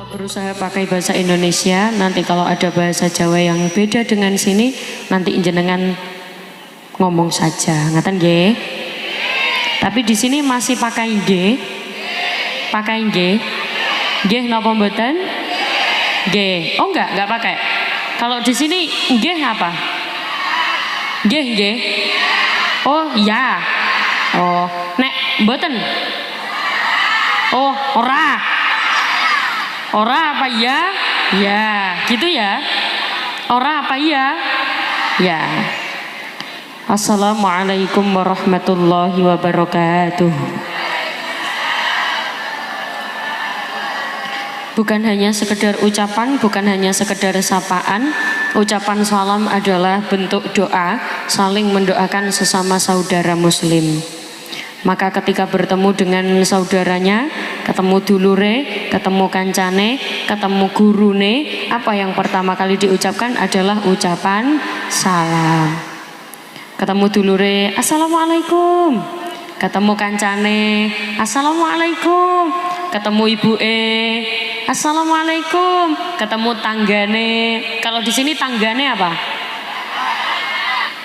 Berusaha pakai bahasa Indonesia, nanti kalau ada bahasa Jawa yang beda dengan sini, nanti jenengan ngomong saja, ngaten nggih. Tapi di sini masih pakai nggih. Pakai nggih. Nggih napa mboten? Nggih. Oh enggak pakai. Kalau di sini nggih apa? Nggih, nggih. Oh, ya. Oh, nek mboten. Oh, ora. Ora apa ya? Ya, gitu ya. Ora apa ya? Ya. Assalamualaikum warahmatullahi wabarakatuh. Bukan hanya sekedar ucapan, bukan hanya sekedar sapaan. Ucapan salam adalah bentuk doa, saling mendoakan sesama saudara muslim. Maka ketika bertemu dengan saudaranya, ketemu dulure, ketemu kancane, ketemu gurune, apa yang pertama kali diucapkan adalah ucapan salam. Ketemu dulure, assalamualaikum. Ketemu kancane, assalamualaikum. Ketemu ibuke, assalamualaikum. Ketemu tanggane. Kalau di sini tanggane apa?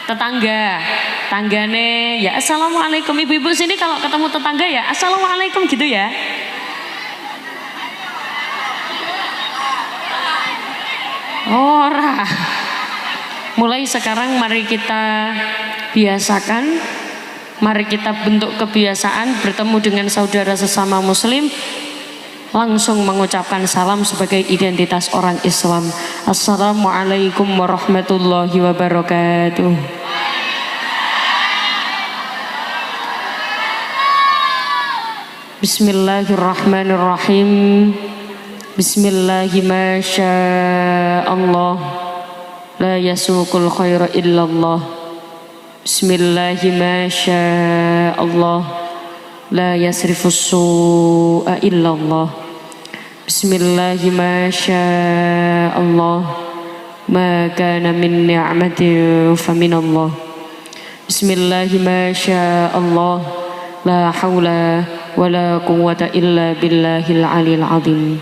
Tetangga, tanggane ya assalamualaikum. Ibu-ibu sini kalau ketemu tetangga ya assalamualaikum gitu ya. Ora. Mulai sekarang mari kita biasakan, mari kita bentuk kebiasaan bertemu dengan saudara sesama muslim langsung mengucapkan salam sebagai identitas orang Islam. Assalamualaikum warahmatullahi wabarakatuh. Bismillahirrahmanirrahim. Bismillahi ma sya'allah, la yasuqul khaira illallah. Bismillahi ma sya'allah, la yasrifus su'a illallah. Bismillahi ma sya'allah, ma kana min ni'matin faminallah. Bismillahi ma sya'allah, la hawla wa la quwwata illa billahil aliyil azim.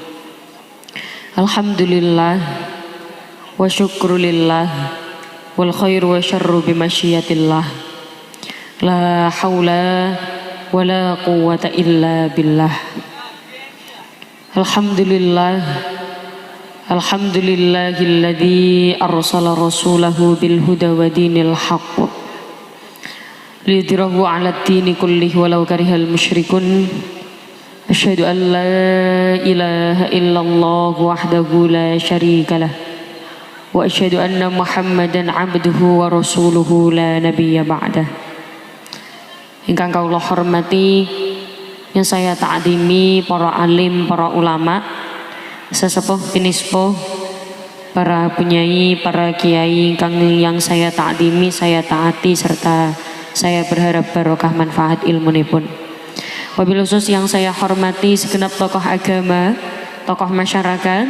Alhamdulillah wa syukrulillah wal khairu wa syarru bimasyiatillah. La hawla wa la quwwata illa billah. Alhamdulillah, alhamdulillahilladzi arsala rasulahu bil huda wa dinil haqq liyudhhirahu 'alad dini kullih walau karihal musyrikun. Asyhadu an la ilaha illallah wahdahu la syarikalah wa asyhadu anna Muhammadan 'abduhu wa rasuluhu la nabiyya ba'dah. Ingkang kawula hormati, yang saya ta'dimi para alim, para ulama, sesepuh pinispuh, para penyai, para kiai yang saya ta'dimi, saya taati serta saya berharap barokah manfaat ilmunipun. Wabil khusus yang saya hormati segenap tokoh agama, tokoh masyarakat,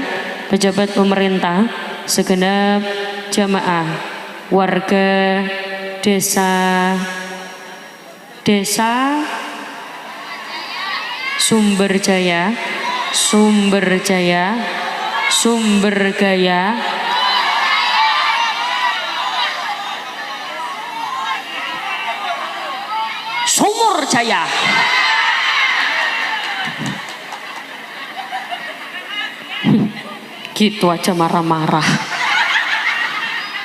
pejabat pemerintah, segenap jamaah, warga desa Sumber Jaya, Sumber Jaya, Sumber Gaya, Sumur Jaya. Gitu aja marah-marah.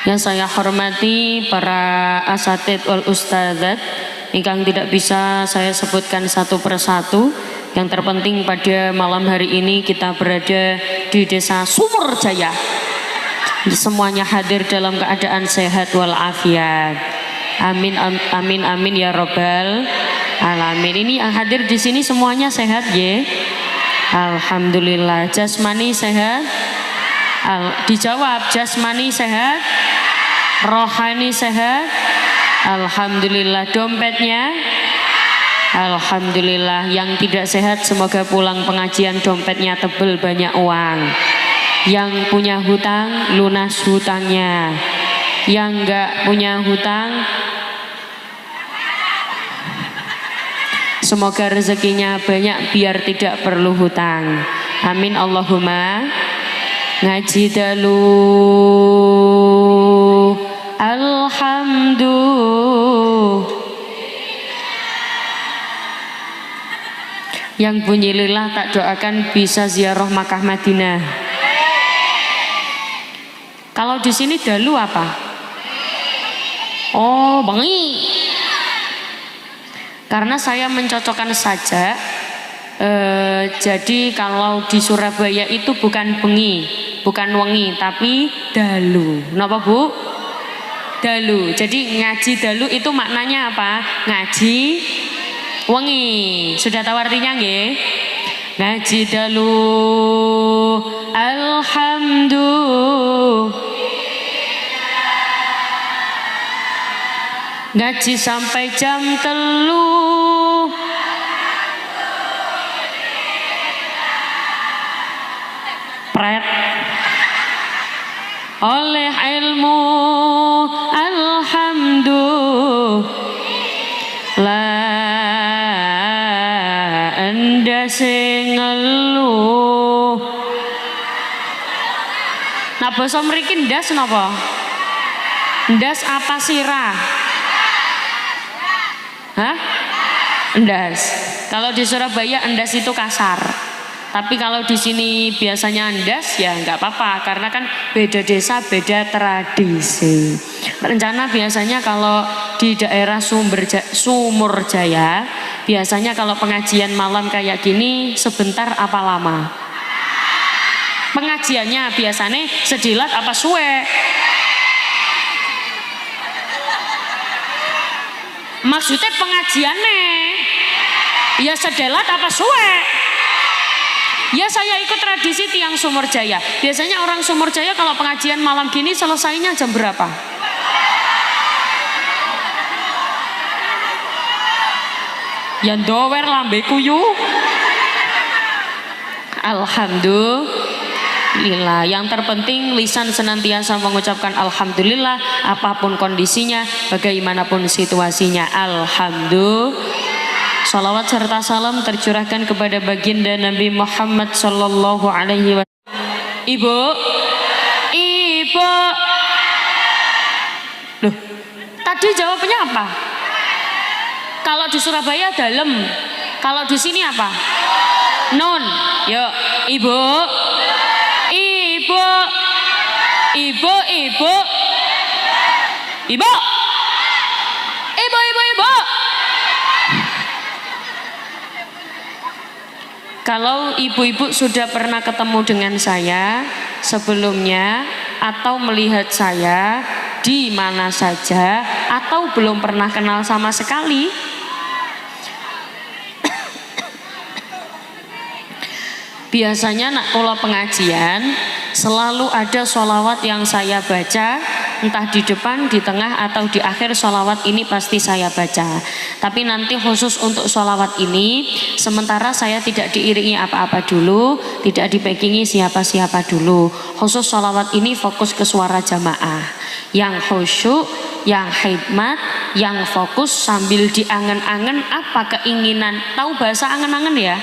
Yang saya hormati para asatidz wal ustadzat, ingkang tidak bisa saya sebutkan satu persatu. Yang terpenting pada malam hari ini kita berada di desa Sumur Jaya. Semuanya hadir dalam keadaan sehat walafiat. Amin, amin, amin ya robbal alamin. Ini yang hadir di sini semuanya sehat ya. Alhamdulillah. Jasmani sehat. Dijawab, jasmani sehat, rohani sehat. Alhamdulillah. Dompetnya, alhamdulillah. Yang tidak sehat semoga pulang pengajian dompetnya tebel, banyak uang. Yang punya hutang lunas hutangnya. Yang enggak punya hutang semoga rezekinya banyak biar tidak perlu hutang. Amin Allahumma. Ngaji dalu alhamdulillah. Yang bunyi lillah tak doakan bisa ziarah Makkah Madinah. Kalau di sini dalu apa? Oh, bengi. Karena saya mencocokkan saja. Jadi kalau di Surabaya itu bukan bengi, bukan wengi, tapi dalu. Kenapa Bu? Dalu. Jadi ngaji dalu itu maknanya apa? Ngaji wengi. Sudah tahu artinya nggih? Ngaji dalu alhamdulillah. Ngaji sampai jam 3. Pret oleh ilmu alhamdulillah anda sing ngeluh. Nah basa mriki ndas napa? Ndas apa sirah? Hah? Endas. Kalau di Surabaya endas itu kasar. Tapi kalau di sini biasanya endas ya nggak apa-apa karena kan beda desa beda tradisi. Rencana biasanya kalau di daerah Sumur Jaya biasanya kalau pengajian malam kayak gini sebentar apa lama? Pengajiannya biasanya sedilat apa suwe? Maksudnya pengajiannya ya sedelat apa suwe? Ya saya ikut tradisi tiang Sumur Jaya. Biasanya orang Sumur Jaya kalau pengajian malam gini selesainya jam berapa? Ya dower lambe kuyu. Alhamdulillah. Yang terpenting lisan senantiasa mengucapkan alhamdulillah apapun kondisinya, bagaimanapun situasinya. Alhamdulillah. Salawat serta salam tercurahkan kepada baginda Nabi Muhammad sallallahu alaihi wasallam. Ibu. Loh, tadi jawabnya apa? Kalau di Surabaya dalem, kalau di sini apa? Non. Yuk, ibu. Kalau ibu-ibu sudah pernah ketemu dengan saya sebelumnya atau melihat saya di mana saja atau belum pernah kenal sama sekali, biasanya nak kula pengajian selalu ada sholawat yang saya baca, entah di depan, di tengah atau di akhir sholawat ini pasti saya baca. Tapi nanti khusus untuk sholawat ini sementara saya tidak diiringi apa-apa dulu, tidak dipackingi siapa-siapa dulu. Khusus sholawat ini fokus ke suara jamaah yang khusyuk, yang hikmat, yang fokus sambil diangen-angen apa keinginan. Tahu bahasa angen-angen ya?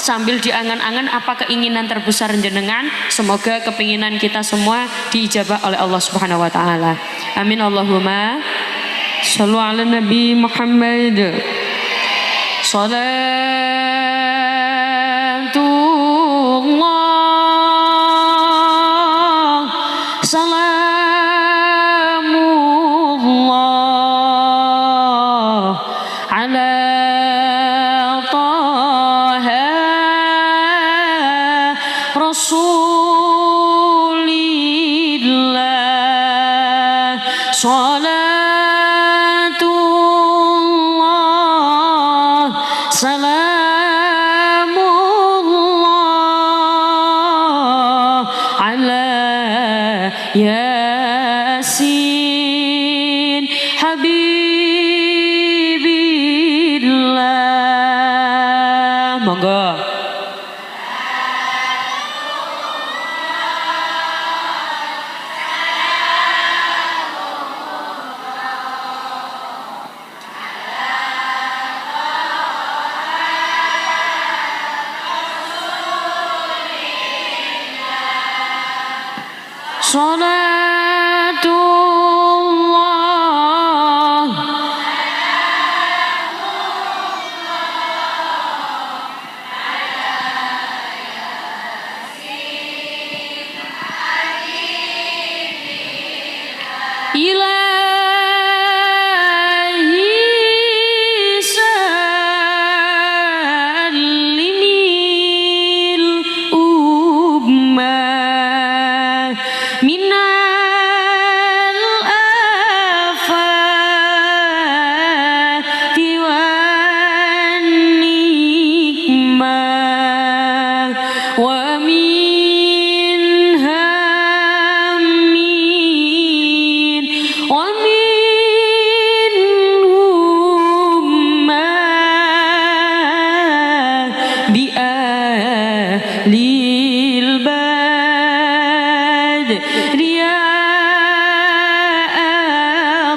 Sambil diangan-angan apa keinginan terbesar jenengan, semoga keinginan kita semua diijabah oleh Allah Subhanahu wa taala. Amin Allahumma. Shallu ala Nabi Muhammad. Salatullah salamullah ala Rasulillah. Salatullah salamullah ala Yasin Habibillah. Monggo. Salatullah ilahi salimil ummah minal afati wan nikmah wa min hammin wa min hummah bi ahlil badri ya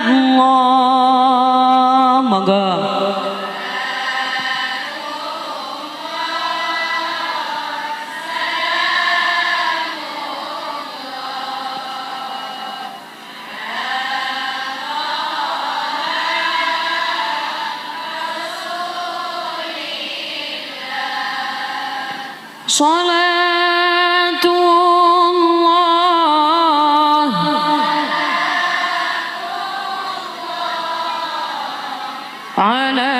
Allah. Monggo. Salatullah ala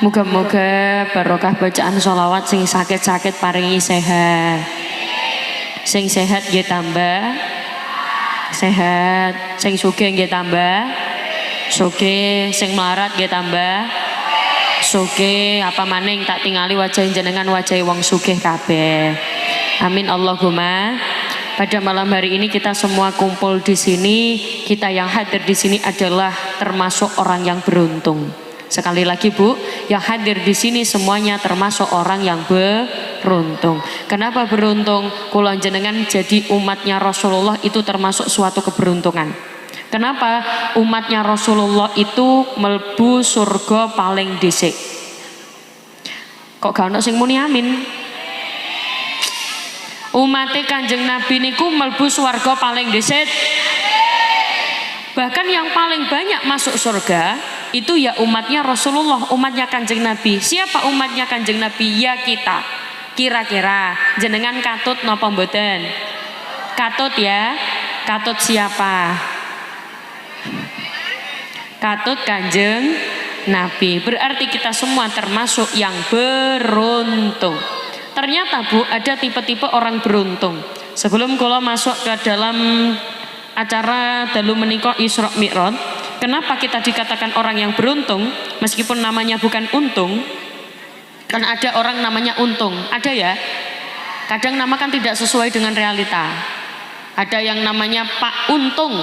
muga-muga barokah bacaan sholawat sing sakit-sakit paringi sehat, sing sehat nggih tambah sehat, sing sugih nggih tambah sugih, sing melarat nggih tambah sugih. Apa maning tak tingali wajah jenengan wajah wong sugih kabeh. Amin Allahumma. Pada malam hari ini kita semua kumpul di sini, kita yang hadir di sini adalah termasuk orang yang beruntung. Sekali lagi Bu, yang hadir di sini semuanya termasuk orang yang beruntung. Kenapa beruntung? Kula jenengan jadi umatnya Rasulullah itu termasuk suatu keberuntungan. Kenapa? Umatnya Rasulullah itu mlebu surga paling dhisik. Kok gak ono sing muni amin? Umatnya Kanjeng Nabi niku mlebu swarga paling dhisik. Bahkan yang paling banyak masuk surga itu ya umatnya Rasulullah, umatnya Kanjeng Nabi. Siapa umatnya Kanjeng Nabi? Ya kita. Kira-kira jenengan katut napa mboten? Katut ya. Katut siapa? Katut Kanjeng Nabi. Berarti kita semua termasuk yang beruntung. Ternyata Bu, ada tipe-tipe orang beruntung. Sebelum kula masuk ke dalam acara dalu menika Isra Mi'raj, kenapa kita dikatakan orang yang beruntung meskipun namanya bukan untung? Kan ada orang namanya untung, ada ya. Kadang nama kan tidak sesuai dengan realita. Ada yang namanya Pak Untung,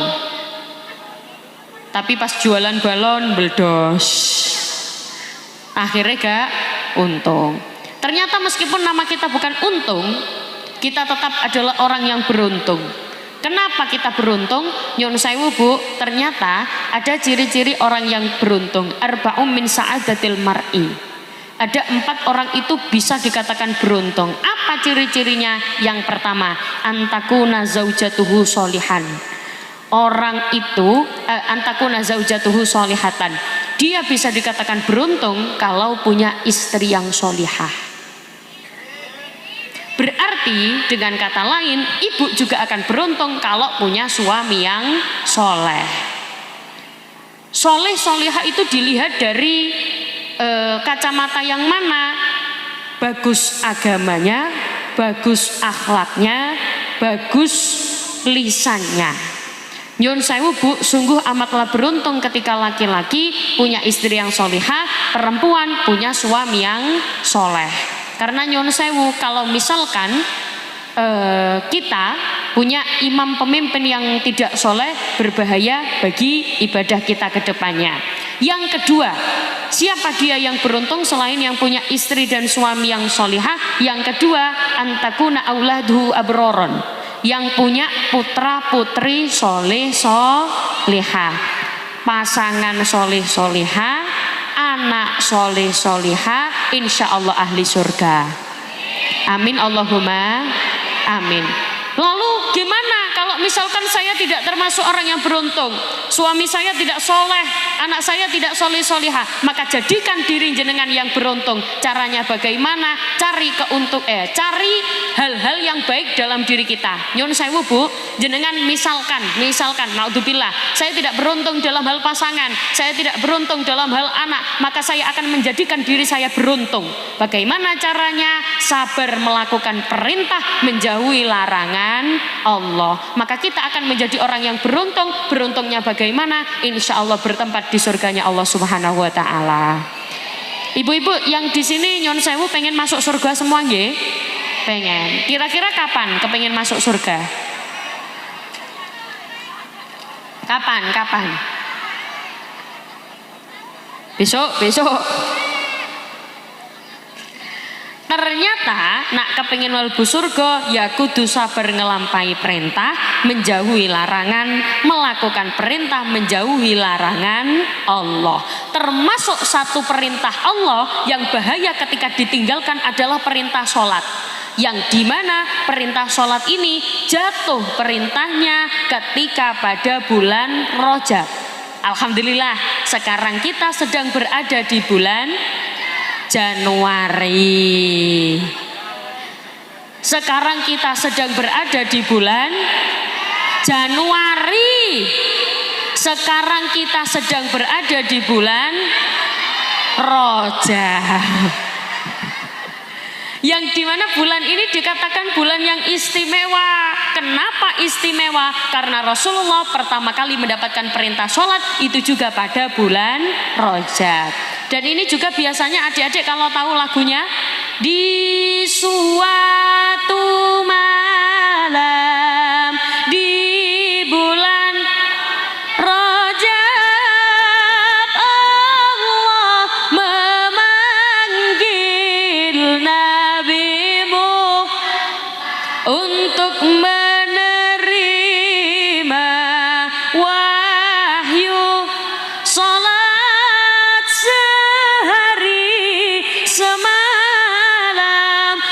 tapi pas jualan balon beldos, akhirnya gak untung. Ternyata meskipun nama kita bukan untung, kita tetap adalah orang yang beruntung. Kenapa kita beruntung? Nyun sewu Bu, ternyata ada ciri-ciri orang yang beruntung. Arba'um min sa'adatil mar'i. Ada 4 orang itu bisa dikatakan beruntung. Apa ciri-cirinya? Yang pertama, antakuna zaujatuhu solihan. Orang itu antakuna zaujatuhu solihatan. Dia bisa dikatakan beruntung kalau punya istri yang solihah. Berarti dengan kata lain, ibu juga akan beruntung kalau punya suami yang soleh. Soleh solihah itu dilihat dari kacamata yang mana? Bagus agamanya, bagus akhlaknya, bagus lisannya. Nyun sewu Bu, sungguh amatlah beruntung ketika laki-laki punya istri yang solihah, perempuan punya suami yang soleh. Karena nyun sewu, kalau misalkan kita punya imam pemimpin yang tidak soleh, berbahaya bagi ibadah kita ke depannya. Yang kedua, siapa dia yang beruntung selain yang punya istri dan suami yang solihah? Yang kedua, antakuna auladuhu abroron, yang punya putra putri soleh solihah. Pasangan soleh solihah anak soleh soliha, insya Allah ahli surga. Amin Allahumma amin. Lalu gimana kalau misalkan saya tidak termasuk orang yang beruntung, suami saya tidak soleh, anak saya tidak soleh solihah, maka jadikan diri jenengan yang beruntung. Caranya bagaimana? Cari cari hal-hal yang baik dalam diri kita. Nyun sewu Bu, jenengan misalkan, naudzubillah, saya tidak beruntung dalam hal pasangan, saya tidak beruntung dalam hal anak, maka saya akan menjadikan diri saya beruntung. Bagaimana caranya? Sabar melakukan perintah, menjauhi larangan Allah, maka kita akan menjadi orang yang beruntung. Beruntungnya bagaimana? Insya Allah bertempat di surganya Allah Subhanahu wa Ta'ala. Ibu-ibu yang di sini nyun sewu pengen masuk surga semua nggih? Pengen. Kira-kira kapan kepengen masuk surga? Kapan? Besok. Ternyata nak kepengin mlebu surga ya kudu sabar ngelampai perintah, menjauhi larangan, melakukan perintah, menjauhi larangan Allah. Termasuk satu perintah Allah yang bahaya ketika ditinggalkan adalah perintah sholat, yang dimana perintah sholat ini jatuh perintahnya ketika pada bulan Rajab. Alhamdulillah sekarang kita sedang berada di bulan Januari. Sekarang kita sedang berada di bulan Januari. Sekarang kita sedang berada di bulan Rajab, yang dimana bulan ini dikatakan bulan yang istimewa. Kenapa istimewa? Karena Rasulullah pertama kali mendapatkan perintah sholat itu juga pada bulan Rajab. Dan ini juga biasanya adik-adik kalau tahu lagunya, di suatu malam di bulan Rajab Allah memanggil nabimu untuk menerima wahyu salat sehari semalam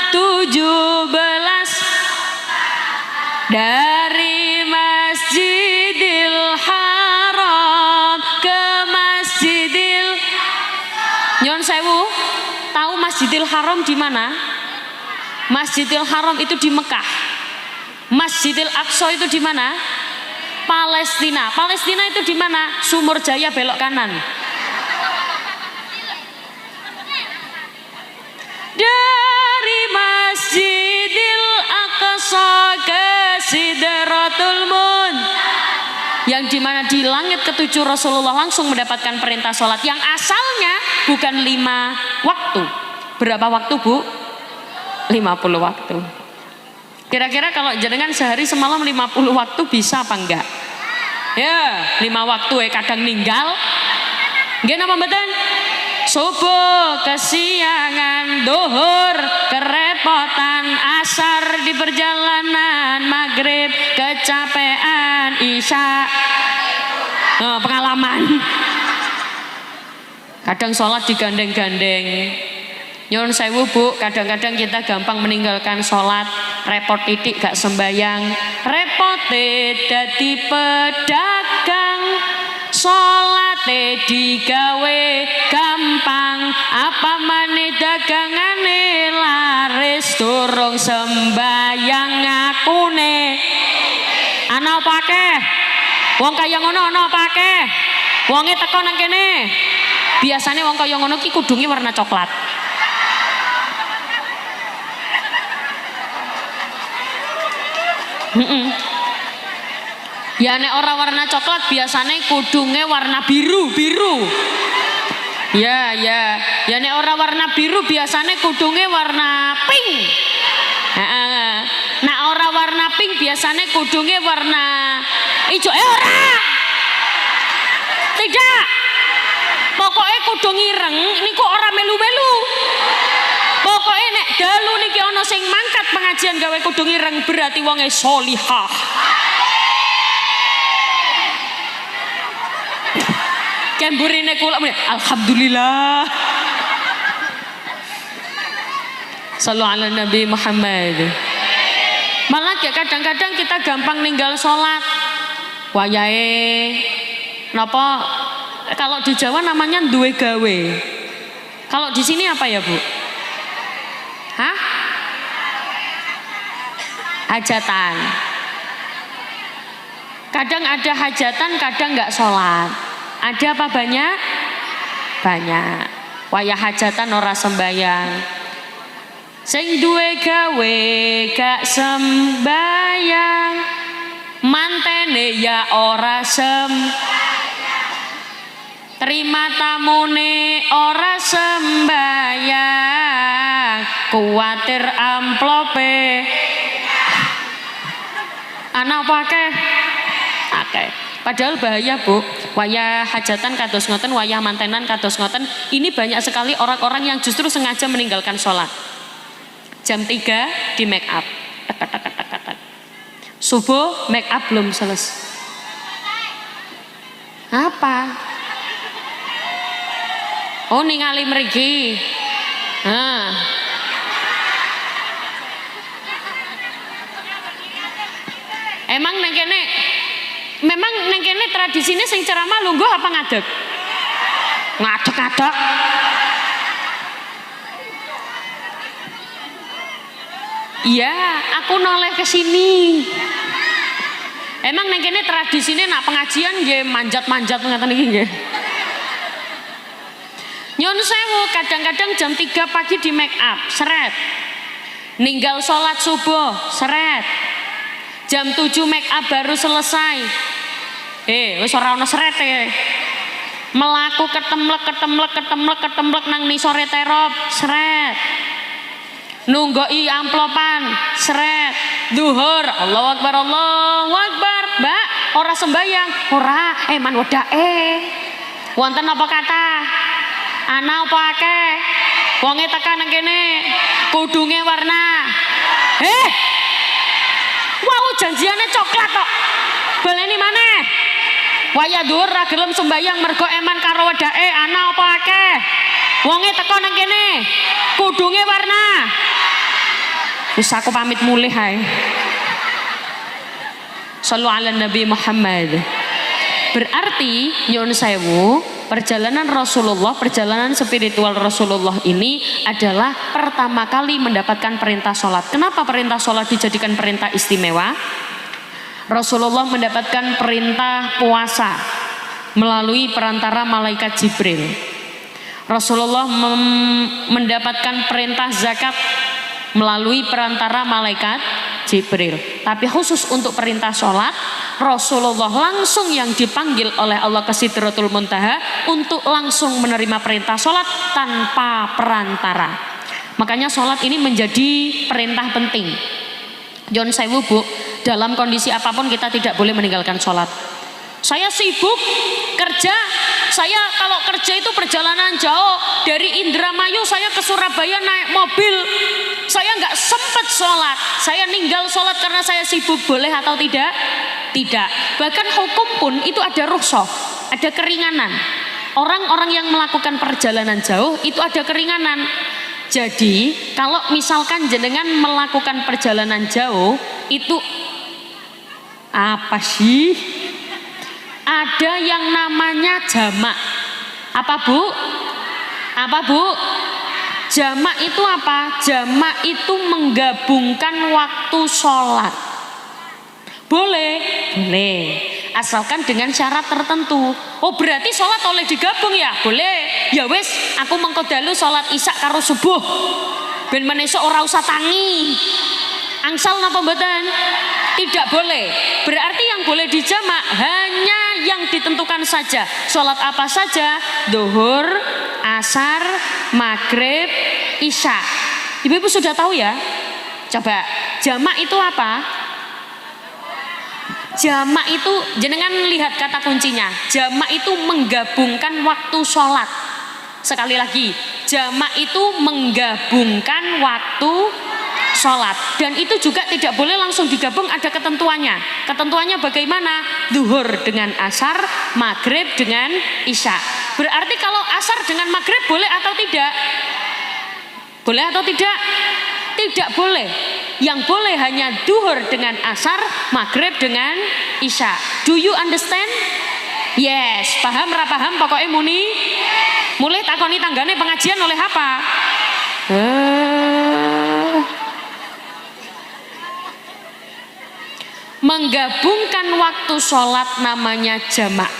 17 dari Masjidil Haram ke Masjidil. Nyon sewu, tahu Masjidil Haram di mana? Masjidil Haram itu di Mekah. Masjidil Aqsa itu di mana? Palestina. Palestina itu di mana? Sumur Jaya belok kanan. Dari Masjidil Aqsa ke Sidratul Muntaha, yang dimana di langit ketujuh Rasulullah langsung mendapatkan perintah sholat yang asalnya bukan 5 waktu. Berapa waktu Bu? 50 waktu. Kira-kira kalau jenengan sehari semalam 50 waktu bisa apa enggak? Ya 5 waktu kadang ninggal. Nggih napa mboten? Subuh kesiangan, duhur kerepotan, asar di perjalanan, maghrib kecapean, isya pengalaman. Kadang sholat digandeng-gandeng. Nyuwun sewu Bu, kadang-kadang kita gampang meninggalkan sholat, repot titik gak sembayang, repote dadi pedagang, sholate digawe gampang, apa maneh dagangane laris, durung sembayang ngakune ana apa akeh wong kaya ngono, ana apa akeh wonge teko nang kene. Biasane wong kaya ngono ki kudunge warna coklat. Ya nek ora warna coklat biasanya kudunge warna biru. Ya nek ora warna biru biasanya kudunge warna pink. Nek ora warna pink biasanya kudunge warna ijo. Ora. Tidak. Pokoknya kudung ireng niku ora melu-melu. Pokoknya nek dalu niki ana sing mangkat pengajian gawe kudung ireng berarti wonge sholihah. akeh mburine kula alhamdulillah. Sallu ala Nabi Muhammad. Malah kadang-kadang kita gampang ninggal sholat. Wayahe napa kalau di Jawa namanya duwe gawe. Kalau di sini apa ya, Bu? Hah? Hajatan. Kadang ada hajatan, kadang nggak sholat. Ada apa banyak? Banyak. Wayah hajatan ora sembayang. Sing duwe gawe gak sembayang, mantene ya ora terima tamune ora sembayang, kuwatir amplope ana apa akeh? Akeh. Padahal bahaya, Bu. Wayah hajatan kados ngoten, wayah mantenan kados ngoten. Ini banyak sekali orang-orang yang justru sengaja meninggalkan sholat. Jam 3 di make up. Tak. Subuh make up belum selesai. Apa? Oh, ningali mriki. Emang neng kene, memang neng kene tradisine sing ceramah lungguh apa ngadeg? Ngadeg. Iya, aku noleh ke sini. Emang neng kene tradisine nak pengajian nggih manjat-manjat ngoten iki nggih. Nyun sewu, kadang-kadang jam 3 pagi di make up, seret. Ninggal sholat subuh, seret. Jam 7 make up baru selesai. Wis ora ono serete. Melaku ketemlek nang nisore terop, seret. Nunggoi amplopan, seret. Duhur, Allahu Akbar, Allahu Akbar. Mbak, ora sembayang, ora, man wedake. Wonten apa kata? Ana apa akeh? Wonge tekan nang kene, kudunge warna. Wau janjiane coklat kok. Baleni maneh. Waya dhuwur ra gelem sembayang mergo eman karo wedake, ana apa akeh? Wonge teko nang kene, kudunge warna. Wis aku pamit mulih ae. Shallu ala Nabi Muhammad. Berarti nyuwun sewu, perjalanan Rasulullah, perjalanan spiritual Rasulullah ini adalah pertama kali mendapatkan perintah sholat. Kenapa perintah sholat dijadikan perintah istimewa? Rasulullah mendapatkan perintah puasa melalui perantara malaikat Jibril. Rasulullah mendapatkan perintah zakat melalui perantara malaikat Jibril. Tapi khusus untuk perintah sholat, Rasulullah langsung yang dipanggil oleh Allah ke Sidratul Muntaha untuk langsung menerima perintah sholat tanpa perantara. Makanya sholat ini menjadi perintah penting. Jon sewu, Bu, dalam kondisi apapun kita tidak boleh meninggalkan sholat. Saya sibuk kerja, saya kalau kerja itu perjalanan jauh dari Indramayu saya ke Surabaya naik mobil, saya nggak sempat sholat, saya ninggal sholat karena saya sibuk, boleh atau tidak? Tidak. Bahkan hukum pun itu ada rukhsah, ada keringanan. Orang-orang yang melakukan perjalanan jauh itu ada keringanan. Jadi kalau misalkan jenengan melakukan perjalanan jauh itu apa sih? Ada yang namanya jamak. Apa, Bu? Apa, Bu? Jamak itu apa? Jamak itu menggabungkan waktu sholat. Boleh? Boleh. Asalkan dengan syarat tertentu. Oh, berarti sholat oleh digabung ya? Boleh. Ya wis, aku mengko dalu sholat isya karo subuh. Ben menesuk ora usah tangi. Angsal napa mboten? Tidak boleh. Berarti yang boleh dijamak hanya yang ditentukan saja. Sholat apa saja? Duhur, asar, maghrib, isya. Ibu-ibu sudah tahu ya? Coba, jamak itu apa? Jamak itu, jenengan lihat kata kuncinya. Jamak itu menggabungkan waktu sholat. Sekali lagi, jamak itu menggabungkan waktu sholat. Dan itu juga tidak boleh langsung digabung, ada ketentuannya. Ketentuannya bagaimana? Duhur dengan asar, maghrib dengan isya. Berarti kalau asar dengan maghrib boleh atau tidak? Boleh atau tidak? Tidak boleh. Yang boleh hanya duhur dengan asar, maghrib dengan isya. Do you understand? Yes. Paham ra paham pokoknya muni? Mulai takoni tanggane pengajian oleh apa? Menggabungkan waktu sholat namanya jamak.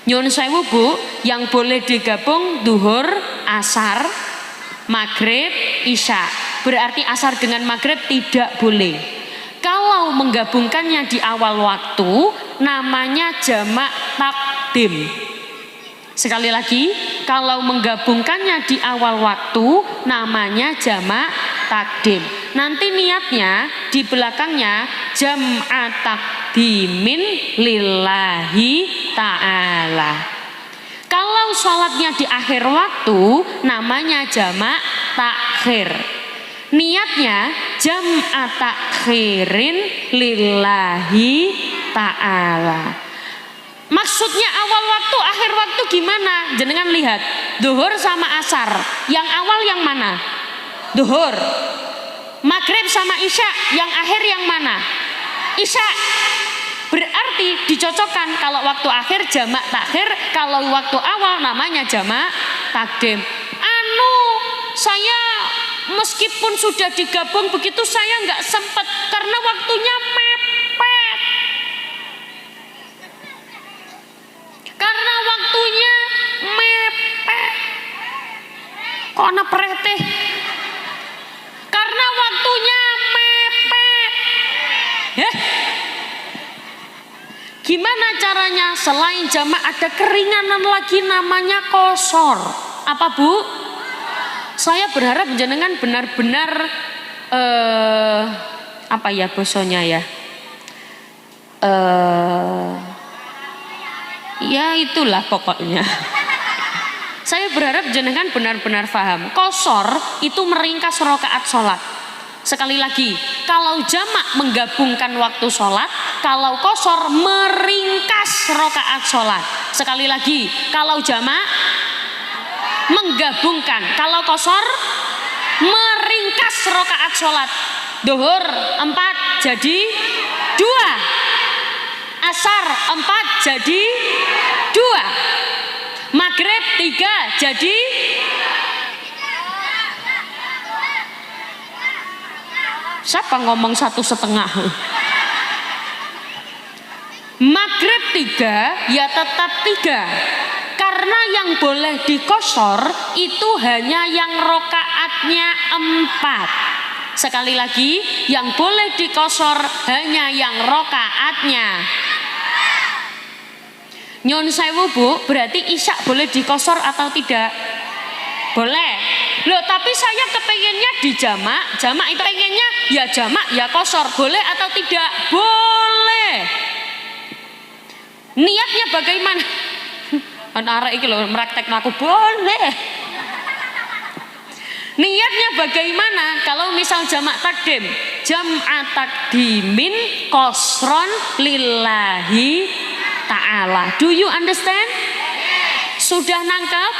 Nyun sewu Bu, yang boleh digabung duhur, asar, maghrib, isya. Berarti asar dengan maghrib tidak boleh. Kalau menggabungkannya di awal waktu namanya jamak takdim. Sekali lagi, kalau menggabungkannya di awal waktu namanya jamak takdim. Nanti niatnya di belakangnya jam'at takdimin lillahi ta'ala. Kalau sholatnya di akhir waktu namanya jamak takhir. Niatnya jam'at takhirin lillahi ta'ala. Maksudnya awal waktu, akhir waktu gimana? Jenengan lihat, duhur sama asar. Yang awal yang mana? Duhur. Maghrib sama isya, yang akhir yang mana? Isya. Berarti dicocokkan kalau waktu akhir jamak takhir, kalau waktu awal namanya jamak takdim. Saya meskipun sudah digabung begitu saya nggak sempat karena waktunya mepet. Karena waktunya mepet. Kok ana preteh? Karena waktunya mepet. Gimana caranya? Selain jamak ada keringanan lagi namanya qashar. Apa Bu? Saya berharap jenengan benar-benar apa ya bosonya ya? Ya itulah pokoknya. Saya berharap jenengan benar-benar paham. Qashar itu meringkas rakaat sholat. Sekali lagi, kalau jamak menggabungkan waktu sholat, kalau qashar meringkas rakaat sholat. Sekali lagi, kalau jamak menggabungkan, kalau qashar meringkas rakaat sholat. Duhur 4 jadi 2, asar 4 jadi 2, maghrib 3 jadi siapa ngomong 1,5? Maghrib 3 ya tetap 3. Karena yang boleh dikosor itu hanya yang rokaatnya 4. Sekali lagi, yang boleh dikosor hanya yang rokaatnya. Nyun sewu Bu, berarti isya boleh dikosor atau tidak? Boleh. Loh tapi saya kepengennya di jamak itu pengennya ya jamak ya kosor. Boleh atau tidak? Boleh. Niatnya bagaimana? Anak iki lho meraktekno aku boleh. Niatnya bagaimana? Kalau misal jamak takdim, jam'at takdimin qasron lillahi ta'ala. Do you understand? Sudah nangkep?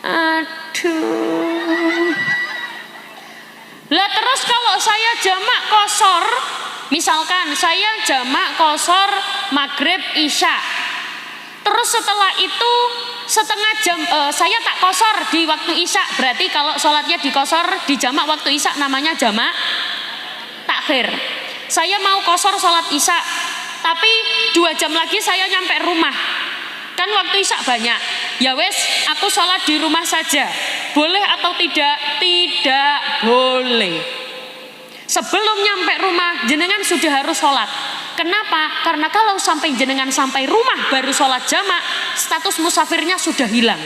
Aduh. Lah terus kalau saya jamak qasor, misalkan saya jamak qasor maghrib isya. Terus setelah itu setengah jam saya tak kosor di waktu isya. Berarti kalau sholatnya dikosor di jamak waktu isya namanya jamak takhir. Saya mau kosor sholat isya, tapi 2 jam lagi saya nyampe rumah. Kan waktu isya banyak. Ya wes, aku sholat di rumah saja. Boleh atau tidak? Tidak boleh. Sebelum nyampe rumah jenengan sudah harus sholat. Kenapa? Karena kalau sampai jenengan sampai rumah baru sholat jamak, status musafirnya sudah hilang.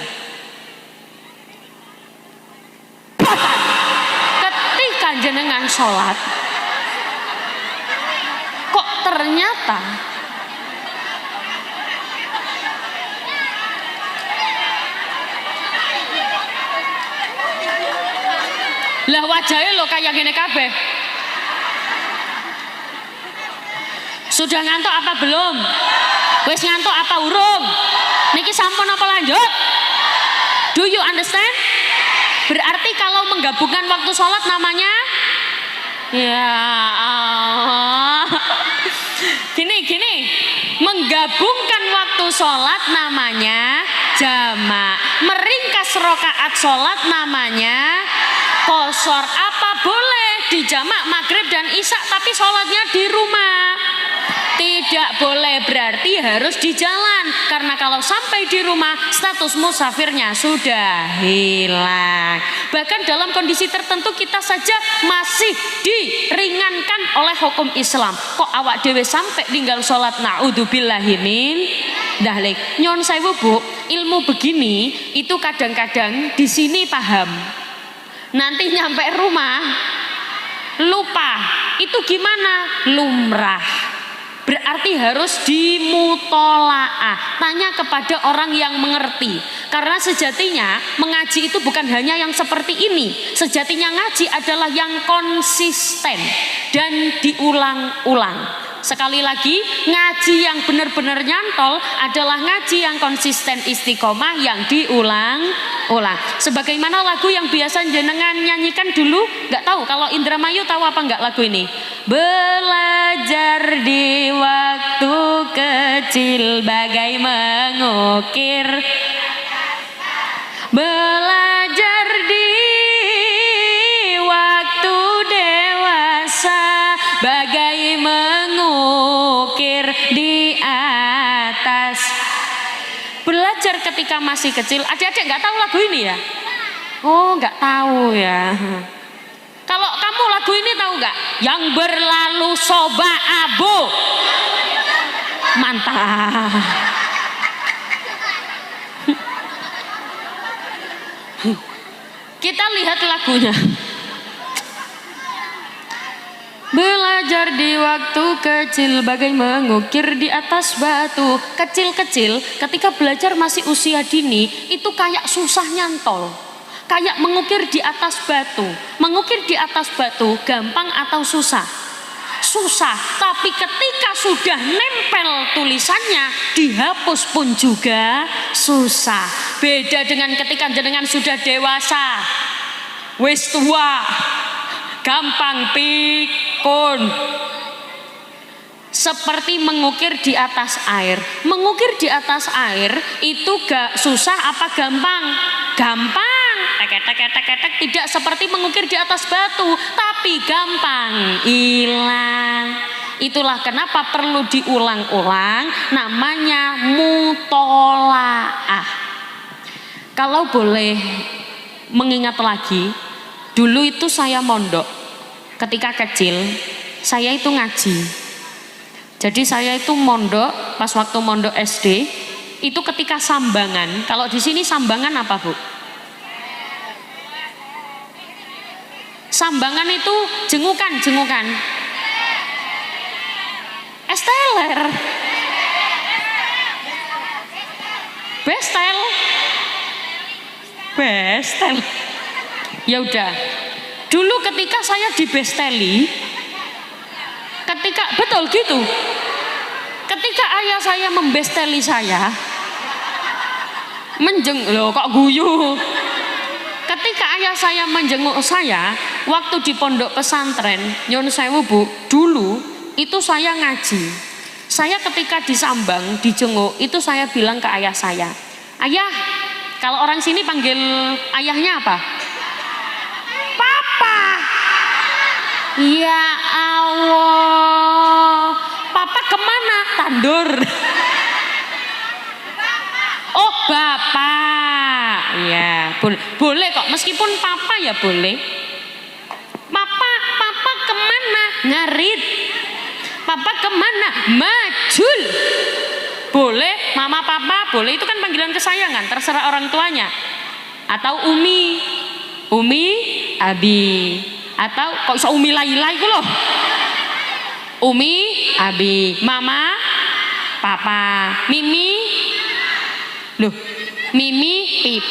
Ketika jenengan sholat, kok ternyata Lah wajahnya lo kayak gini kabeh. Sudah ngantuk apa belum? Wes ngantuk apa urung? Niki sampun apa lanjut? Do you understand? Berarti kalau menggabungkan waktu sholat namanya ya Allah. Gini, menggabungkan waktu sholat namanya jamak, meringkas rakaat sholat namanya qashar. Apa boleh di jamak maghrib dan isya tapi sholatnya di rumah? Tidak boleh, berarti harus di jalan. Karena kalau sampai di rumah status musafirnya sudah hilang. Bahkan dalam kondisi tertentu kita saja masih diringankan oleh hukum Islam. Kok awak dewe sampai tinggal sholat na'udzubillahi min dahlik. Nyon sewu Bu, ilmu begini itu kadang-kadang di sini paham. Nanti nyampe rumah lupa. Itu gimana? Lumrah. Berarti harus dimutolaah. Tanya kepada orang yang mengerti. Karena sejatinya mengaji itu bukan hanya yang seperti ini. Sejatinya ngaji adalah yang konsisten dan diulang-ulang. Sekali lagi, ngaji yang benar-benar nyantol adalah ngaji yang konsisten, istiqomah, yang diulang-ulang. Sebagaimana lagu yang biasa jenengan nyanyikan dulu, nggak tahu kalau Indramayu tahu apa nggak lagu ini? Belajar di waktu kecil bagai mengukir. Belajar di waktu dewasa bagai mengukir di atas. Belajar ketika masih kecil. Adik-adik nggak tahu lagu ini ya? Oh, nggak tahu ya. Kalau kamu lagu ini tahu nggak? Yang berlalu soba abu. Mantap. Kita lihat lagunya. Belajar di waktu kecil bagai mengukir di atas batu. Kecil-kecil ketika belajar masih usia dini itu kayak susah nyantol. Kayak mengukir di atas batu. Mengukir di atas batu gampang atau susah? Susah. Tapi ketika sudah nempel tulisannya dihapus pun juga susah. Beda dengan ketika jenengan sudah dewasa. Wis tua. Gampang pikun. Seperti mengukir di atas air. Mengukir di atas air itu gak susah apa gampang? Gampang. Tek-tek. Tidak seperti mengukir di atas batu, tapi gampang hilang. Itulah kenapa perlu diulang-ulang, namanya mutolaah. Kalau boleh mengingat lagi, dulu itu saya mondok. Ketika kecil, saya itu ngaji. Jadi saya itu mondok, pas waktu mondok SD, itu ketika sambangan. Kalau di sini sambangan apa, Bu? Sambangan itu jengukan. Esteller. Bestel. Ya udah. Dulu ketika saya dibesteli, betul gitu. Ketika ayah saya membesteli saya, loh kok guyu. Ketika ayah saya menjenguk saya, waktu di pondok pesantren, nyun sewu Bu, dulu itu saya ngaji. Saya ketika disambang, dijenguk, itu saya bilang ke ayah saya, ayah, kalau orang sini panggil ayahnya apa? Papa. Ya Allah, papa kemana? Tandur. Oh, bapak. Ya, boleh kok, meskipun papa ya boleh. Papa kemana? Ngarit. Papa kemana? Majul. Boleh, mama papa boleh, itu kan panggilan kesayangan, terserah orang tuanya. Atau umi, abi. Atau kok iso umi laila iku loh. Umi, abi, mama, papa, mimi. Loh, mimi, pip.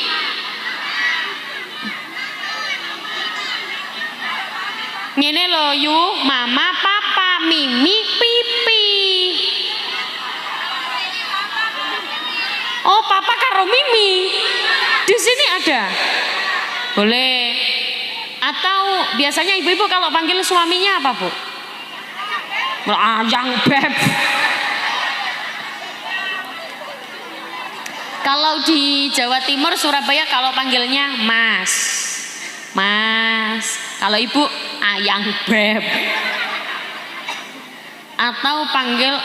Ngene lho yu, mama, papa, mimi, pipi. Oh, papa karo mimi. Di sini ada. Boleh. Atau biasanya ibu-ibu kalau panggil suaminya apa, Bu? Ayang beb. Kalau di Jawa Timur, Surabaya kalau panggilnya mas. Mas. Kalau ibu ayang beb. Atau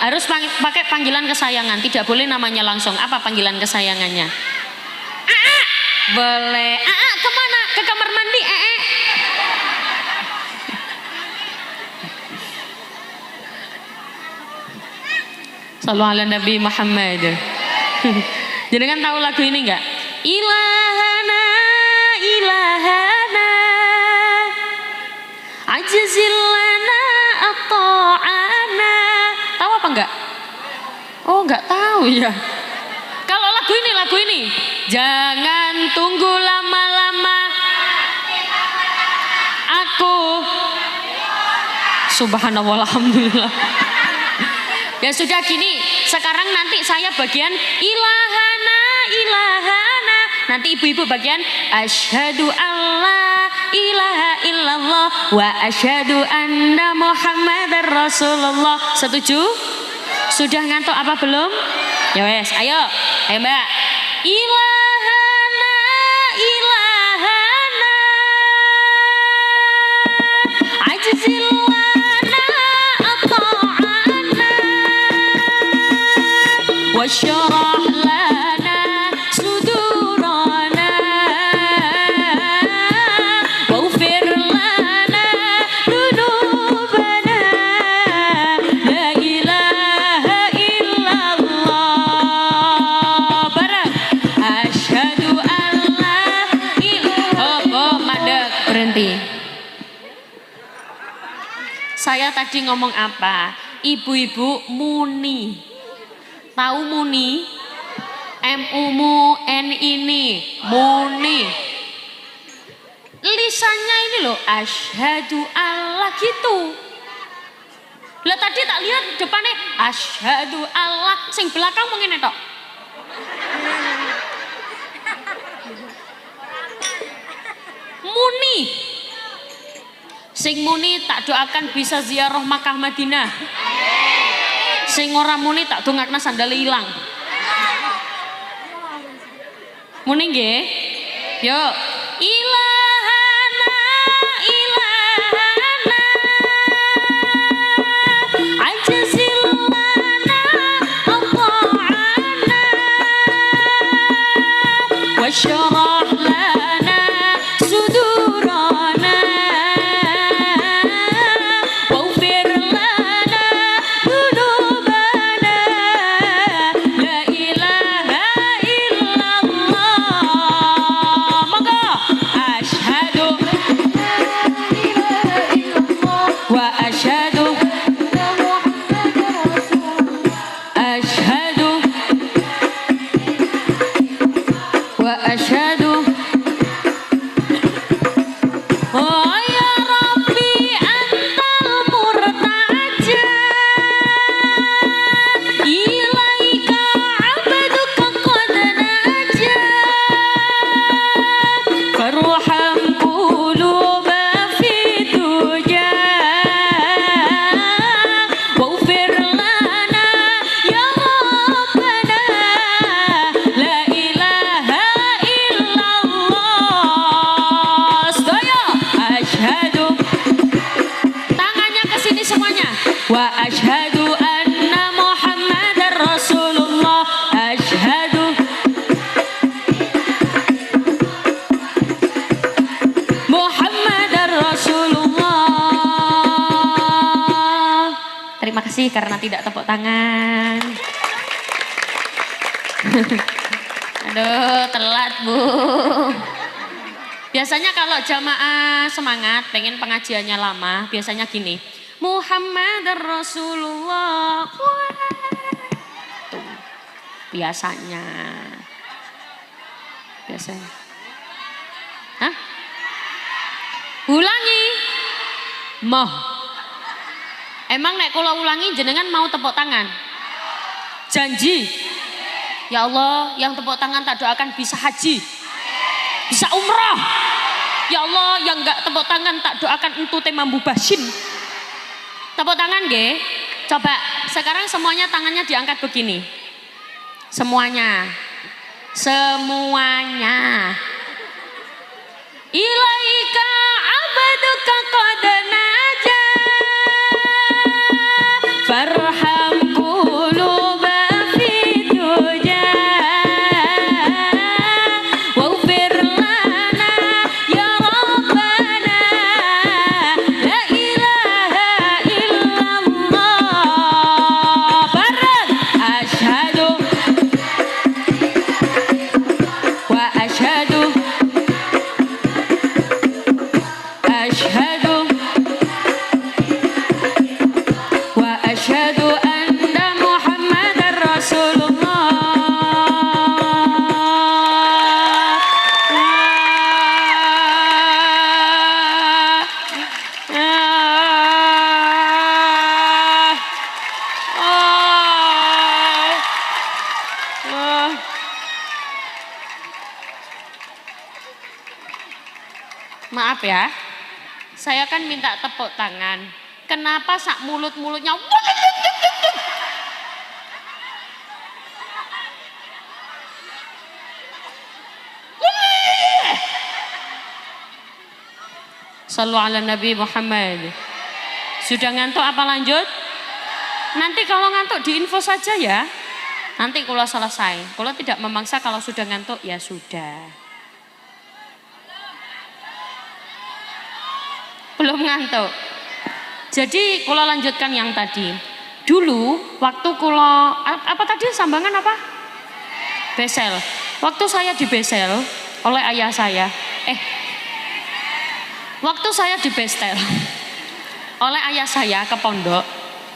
harus pakai panggilan kesayangan, tidak boleh namanya langsung. Apa panggilan kesayangannya? Aa, boleh. Aa, kemana? Ke kamar mandi. Sallu ala Nabi Muhammad. Jenengan tahu lagu ini enggak? Ilahana, ilahana, ajzilana ata'ana. Tahu apa enggak? Oh, enggak tahu ya. Kalau lagu ini. Jangan tunggu lama-lama. Aku. Subhanallah, alhamdulillah. Ya sudah gini, sekarang nanti saya bagian ilahana, ilahana. Nanti ibu-ibu bagian asyhadu alla ilaha illallah wa asyhadu anna muhammadar rasulullah. Setuju? Sudah ngantuk apa belum? Ya wes, ayo Mbak. Ilahana, ilahana, ajzilana ata'ana, wasyarah lana sudurana, waghfir lana dunubana, la ilaha illallah. Bareng asyhadu an la ilaha. Oh, mandek, berhenti. Saya tadi ngomong apa? Ibu-ibu muni. Tahu muni? M-U-M-U-N ini muni. Lisannya ini loh, asyhadu Allah gitu. Lah tadi tak lihat depannya asyhadu Allah, sing belakang mungkin tok. Muni. Sing muni tak doakan bisa ziarah Makkah Madinah. Sing ora muni tak dongakna sandal ilang. Muni nggih? Yo. Ilahana, ilahana, ajzilana ata'ana, wasyarah lana sudurana, waghfir lana dunubana, la ilaha illallah. Monggo asyhadu wa asyhadu wa asyhadu. Oh ya Rabbi antal murtaja, ilaika abduka qad naja, farham quluba fi duja, waghfir lana ya Rabbana, la ilaha illallah. Sedaya asyhadu. Tangannya ke sini semuanya. Wa asyhadu anna Muhammadar Rasulullah. Asyhadu Muhammadar Rasulullah. Terima kasih karena tidak tepuk tangan. Aduh, telat Bu. Biasanya kalau jamaah semangat, pengen pengajiannya lama, biasanya gini. Muhammadar Rasulullah. Wah. Tuh, biasanya. Hah? Ulangi. Moh. Emang nek kula ulangi jenengan mau tepuk tangan? Janji. Ya Allah, yang tepuk tangan tak doakan bisa haji. Bisa umrah. Ya Allah, yang enggak tepuk tangan tak doakan entute mambu basin. Tepuk tangan nggih. Coba sekarang semuanya tangannya diangkat begini. Semuanya. Ilaika abaduka qad naja farham quluba fi duja waghfir lana ya rabbana la ilaha illallah bareng asyhadu wa asyhadu anna Muhammadar Rasulullah. Maaf ya, saya kan minta tepuk tangan. Kenapa sak mulut-mulutnya? Sallu ala Nabi Muhammad. Sudah ngantuk apa lanjut? Nanti kalau ngantuk diinfo saja ya. Nanti kalau selesai. Kalau tidak memaksa, kalau sudah ngantuk ya sudah. Belum ngantuk. Jadi kalau lanjutkan yang tadi. Dulu waktu kalau apa tadi sambangan apa? Besel. Waktu saya di Besel oleh ayah saya. Waktu saya di Bestel oleh ayah saya ke pondok.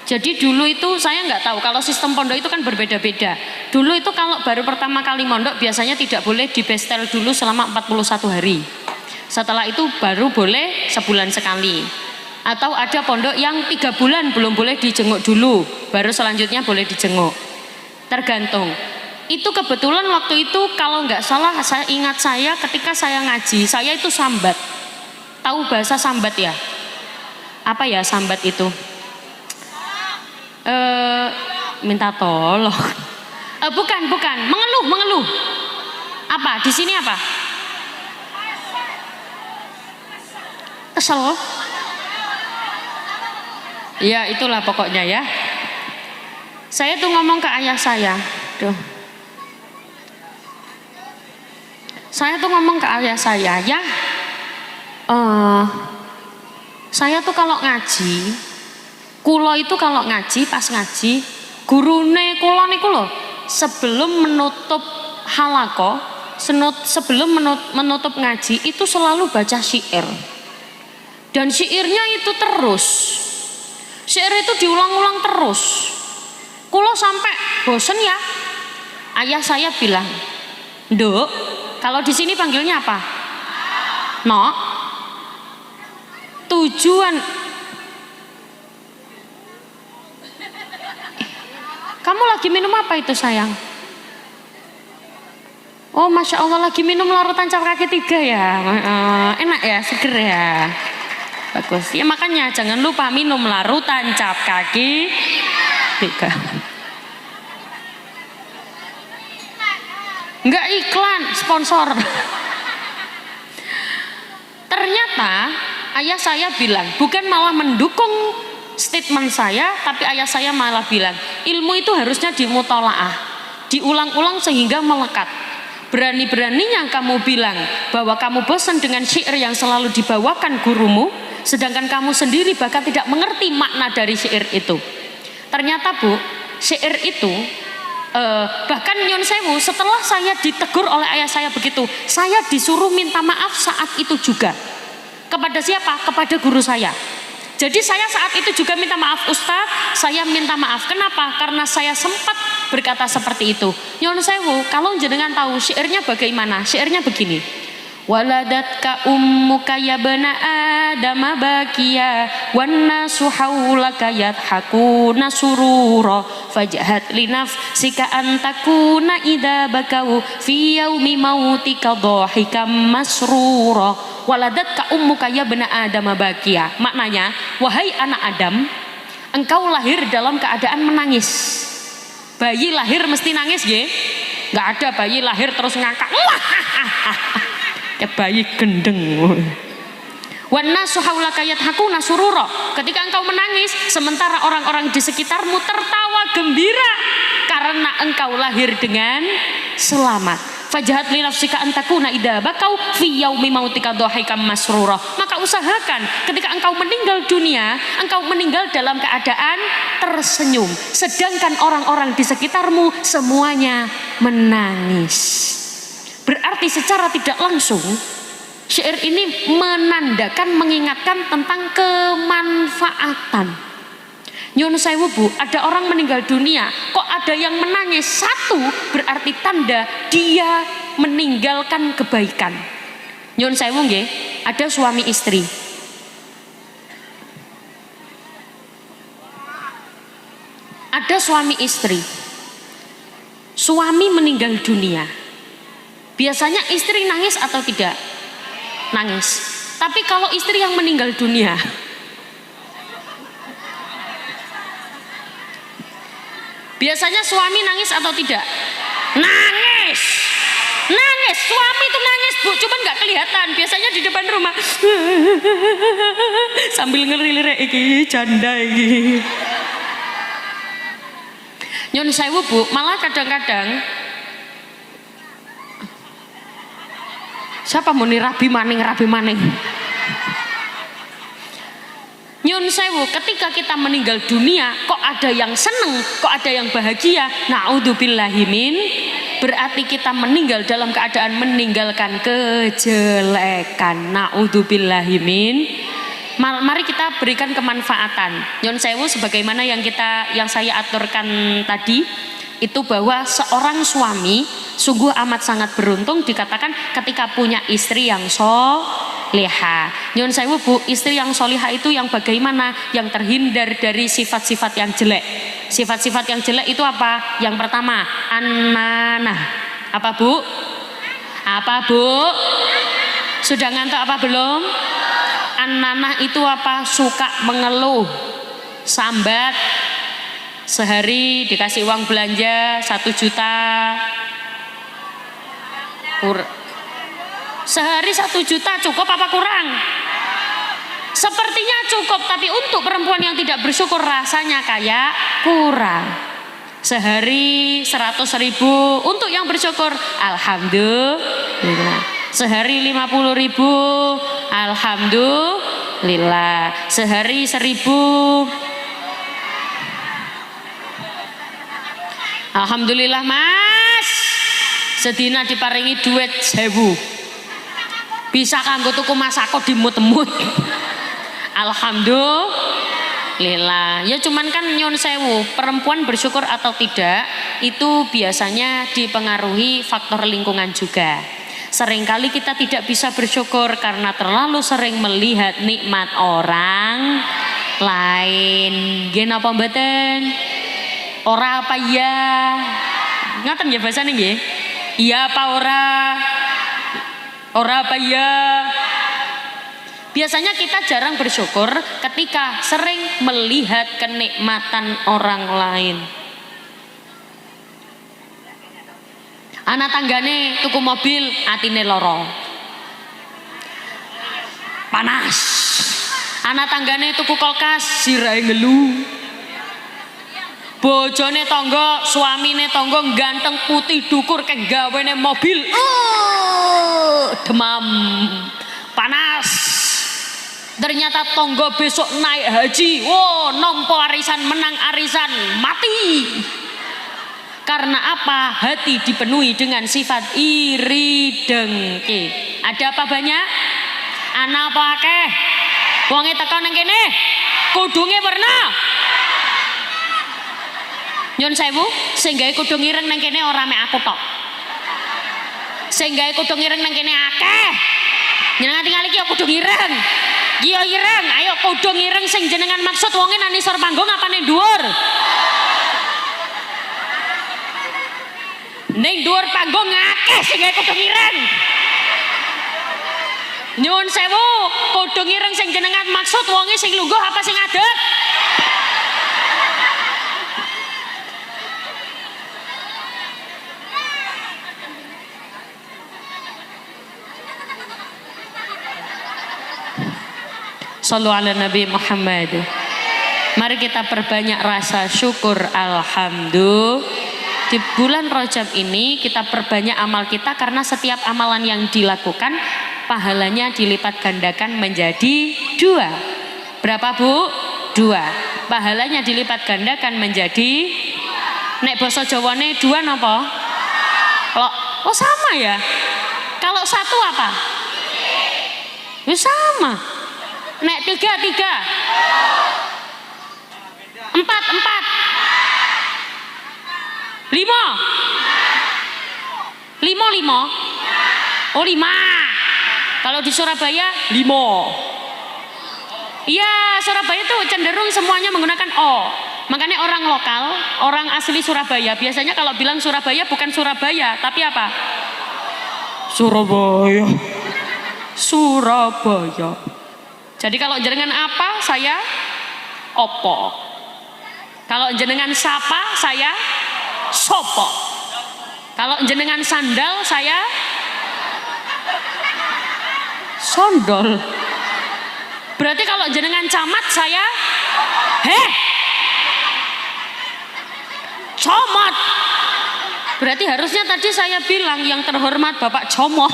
Jadi dulu itu saya nggak tahu kalau sistem pondok itu kan berbeda-beda. Dulu itu kalau baru pertama kali mondok biasanya tidak boleh di Bestel dulu selama 41 hari. Setelah itu baru boleh sebulan sekali. Atau ada pondok yang 3 bulan belum boleh dijenguk dulu, baru selanjutnya boleh dijenguk. Tergantung. Itu kebetulan waktu itu kalau nggak salah saya ingat saya ketika saya ngaji, saya itu sambat. Tahu bahasa sambat ya? Apa ya sambat itu? Minta tolong. Bukan, mengeluh. Apa? Di sini apa? Kesel. Ya itulah pokoknya ya. Saya tuh ngomong ke ayah saya. Saya tuh ngomong ke ayah saya, ya. Saya tuh kalau ngaji, kulo itu kalau ngaji pas ngaji, gurune kulo niku lho, sebelum menutup halaqah, sebelum menutup ngaji itu selalu baca syair. Dan syairnya itu terus. Syair itu diulang-ulang terus. Kulo sampai bosen ya. Ayah saya bilang, "Nduk, kalau di sini panggilnya apa?" "Nok." Tujuan kamu lagi minum apa itu sayang? Oh Masya Allah lagi minum larutan cap kaki 3 ya. Enak ya, seger ya. Bagus ya, makanya jangan lupa minum larutan cap kaki 3. Enggak iklan, sponsor. Ternyata ayah saya bilang, bukan malah mendukung statement saya, tapi ayah saya malah bilang, ilmu itu harusnya dimutolaah, diulang-ulang sehingga melekat. Berani-beraninya kamu bilang bahwa kamu bosan dengan syair yang selalu dibawakan gurumu, sedangkan kamu sendiri bahkan tidak mengerti makna dari syair itu. Ternyata Bu, syair itu bahkan nyon sewu, setelah saya ditegur oleh ayah saya begitu, saya disuruh minta maaf saat itu juga. Kepada siapa? Kepada guru saya. Jadi saya saat itu juga minta maaf, Ustadz, saya minta maaf. Kenapa? Karena saya sempat berkata seperti itu. Nyon sewu, kalau jenengan tahu syairnya bagaimana? Syairnya begini. waladatka ummuka ya bana adama bakiya wan nasu haulaka yadhakuna surura fajhat li nafsika an takuna idza bakau fi yaumi mautika dhahikam masrura waladatka ummuka ya bana adama bakiya. Maknanya, wahai anak Adam, engkau lahir dalam keadaan menangis. Bayi lahir mesti nangis nggih? Enggak ada bayi lahir terus ngakak. Kayak bayi gendeng. Wan nasu haulaka yadhakuna surura. Ketika engkau menangis, sementara orang-orang di sekitarmu tertawa gembira karena engkau lahir dengan selamat. Fajhat li nafsika an takuna idza bakau fi yaumi mautika dhahikam masrura. Maka usahakan ketika engkau meninggal dunia, engkau meninggal dalam keadaan tersenyum, sedangkan orang-orang di sekitarmu semuanya menangis. Berarti secara tidak langsung syair ini menandakan, mengingatkan tentang kemanfaatan. Nyun sewu Bu, ada orang meninggal dunia, kok ada yang menangis? Satu, berarti tanda dia meninggalkan kebaikan. Nyun sewu nggih, ada suami istri. Ada suami istri. Suami meninggal dunia. Biasanya istri nangis atau tidak? Nangis. Tapi kalau istri yang meninggal dunia, biasanya suami nangis atau tidak? Nangis. Nangis. Suami itu nangis Bu, cuman nggak kelihatan. Biasanya di depan rumah sambil ngelirik iki janda iki. Nyun sewu Bu, malah kadang-kadang siapa muni rabi maning. Nyun sewu, ketika kita meninggal dunia, kok ada yang seneng, kok ada yang bahagia? Na'udzubillahi min, berarti kita meninggal dalam keadaan meninggalkan kejelekan. Na'udzubillahi min. Mari kita berikan kemanfaatan. Nyun sewu, sebagaimana yang saya aturkan tadi, itu bahwa seorang suami sungguh amat sangat beruntung dikatakan ketika punya istri yang soleha. Nyun sewu Bu, istri yang soleha itu yang bagaimana? Yang terhindar dari sifat-sifat yang jelek. Sifat-sifat yang jelek itu apa? Yang pertama, an-nanah. Apa Bu? Apa Bu? Sudah ngantuk apa belum? An-nanah itu apa? Suka mengeluh, sambat. Sehari dikasih uang belanja 1 juta, sehari 1 juta cukup apa kurang? Sepertinya cukup, tapi untuk perempuan yang tidak bersyukur rasanya kayak kurang. Sehari 100.000, untuk yang bersyukur alhamdulillah. Sehari 50.000, alhamdulillah. Sehari 1.000, alhamdulillah Mas. Sedina diparingi duit 1.000. Bisa kanggo tuku masako dimut-mut. Alhamdulillah. Ya cuman kan nyun sewu, perempuan bersyukur atau tidak itu biasanya dipengaruhi faktor lingkungan juga. Seringkali kita tidak bisa bersyukur karena terlalu sering melihat nikmat orang lain. Nggih napa mboten? Ora apa iya? Ngaten nggih bahasane nggih? Iya apa ora? Ora apa iya? Biasanya kita jarang bersyukur ketika sering melihat kenikmatan orang lain. Anak tanggane tuku mobil, atine loro. Panas. Anak tanggane tuku kulkas, sirahe ngelu. Bojone tangga, suamine tangga ganteng putih dukur kek gawene mobil. Demam. Panas. Ternyata tangga besok naik haji. Nampa arisan, menang arisan, mati. Karena apa? Hati dipenuhi dengan sifat iri dengki. Ada apa banyak? Ana apa akeh? Wonge teko nang kene, kudunge werna. Nyun sewu, sing gawe kudung ireng nang kene ora mek aku tok. Sing gawe kudung ireng nang kene akeh. Jenengan tinggal iki ya kudung ireng. Iya ireng, ayo kudung ireng sing jenengan maksud wonge nang isor panggung apa ning dhuwur? Ning dhuwur panggung akeh sing gawe kudung ireng. Nyuwun sewu, kudung ireng sing jenengan maksud wonge sing lungguh apa sing adet? Sallu ala Nabi Muhammad. Mari kita perbanyak rasa syukur. Alhamdulillah. Di bulan Rajab ini kita perbanyak amal kita, karena setiap amalan yang dilakukan pahalanya dilipat gandakan menjadi 2. Berapa Bu? 2. Pahalanya dilipat gandakan menjadi, nek basa Jawane 2 napa? Oh sama ya. Kalau 1 apa? Ya sama. Nek 3 4 5 5 oh 5. Kalau di Surabaya 5. Iya, Surabaya tuh cenderung semuanya menggunakan O. Makanya orang lokal, orang asli Surabaya biasanya kalau bilang Surabaya bukan Surabaya, tapi apa? Surabaya. Jadi kalau jenengan apa, saya opo. Kalau jenengan sapa, saya sopo. Kalau jenengan sandal, saya sondol. Berarti kalau jenengan camat, saya comot. Berarti harusnya tadi saya bilang yang terhormat Bapak Comot.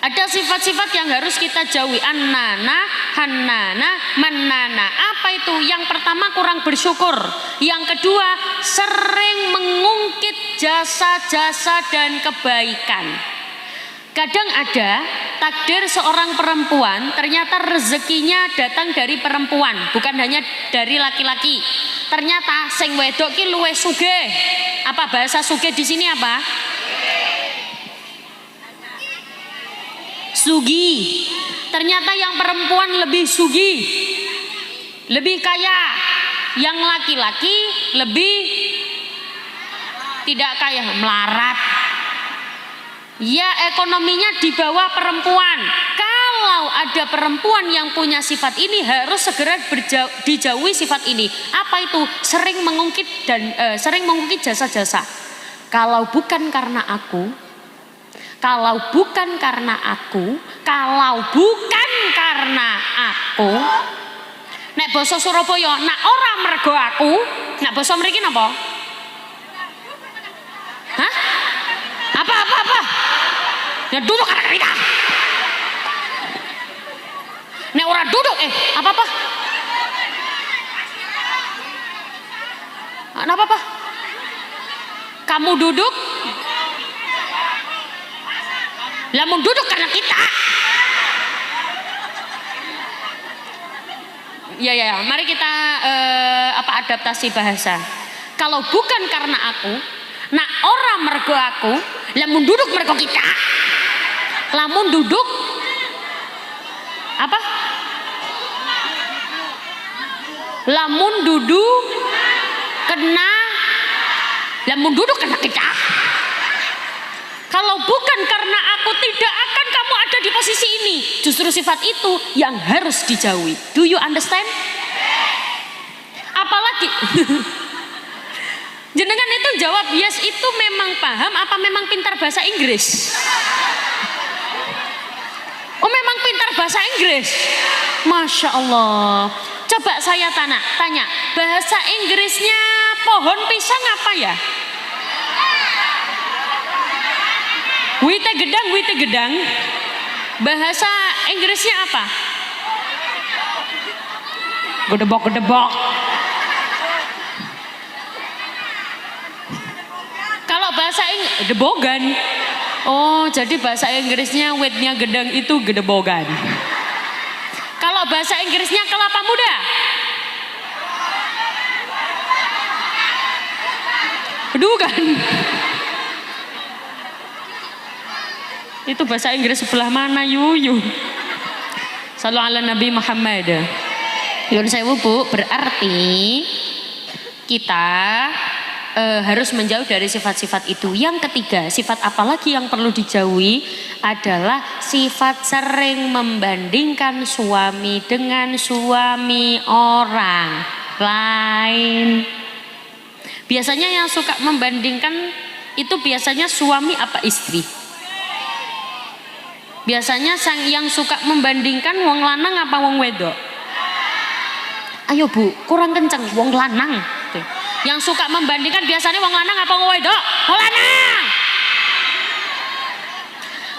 Ada sifat-sifat yang harus kita jauhi. Annana, hannana, mannana. Apa itu? Yang pertama kurang bersyukur. Yang kedua sering mengungkit jasa-jasa dan kebaikan. Kadang ada takdir seorang perempuan ternyata rezekinya datang dari perempuan, bukan hanya dari laki-laki. Ternyata sing wedok ki luwih sugih. Apa bahasa sugih di sini apa? Sugi. Ternyata yang perempuan lebih sugi, lebih kaya. Yang laki-laki lebih tidak kaya, melarat. Ya, ekonominya di bawah perempuan. Kalau ada perempuan yang punya sifat ini, harus segera dijauhi sifat ini. Apa itu? Sering mengungkit sering mengungkit jasa-jasa. Kalau bukan karena aku, nek basa Surabaya, nak ora mergo aku, nak basa mriki napa? Hah? Apa? Ya duduk anak kita. Nek ora duduk, apa? Apa? Kamu duduk? Lamun duduk karena kita. Ya, mari kita adaptasi bahasa. Kalau bukan karena aku, nak ora mergo aku, lamun duduk mergo kita. Lamun duduk apa? Lamun duduk kena, lamun duduk kena kita. Kalau bukan karena aku, tidak akan kamu ada di posisi ini. Justru sifat itu yang harus dijauhi. Do you understand? Apalagi jenengan itu jawab yes itu memang paham apa memang pintar bahasa Inggris? Oh memang pintar bahasa Inggris. Masya Allah. Coba saya tanya, bahasa Inggrisnya pohon pisang apa ya? Wite gedang. Bahasa Inggrisnya apa? Gedebok. Kalau bahasa gedebogan. Oh, jadi bahasa Inggrisnya witnya gedang itu gedebogan. Kalau bahasa Inggrisnya kelapa muda. Aduh kan. Itu bahasa Inggris sebelah mana yuyu. Sallu ala Nabi Muhammad. Yun sewu Bu, berarti kita harus menjauh dari sifat-sifat itu. Yang ketiga, sifat apa lagi yang perlu dijauhi adalah sifat sering membandingkan suami dengan suami orang lain. Biasanya yang suka membandingkan itu biasanya suami apa istri? Biasanya yang suka membandingkan wong lanang apa wong wedok? Ayo Bu, kurang kenceng, wong lanang. Yang suka membandingkan biasanya wong lanang apa wong wedok? Wong lanang.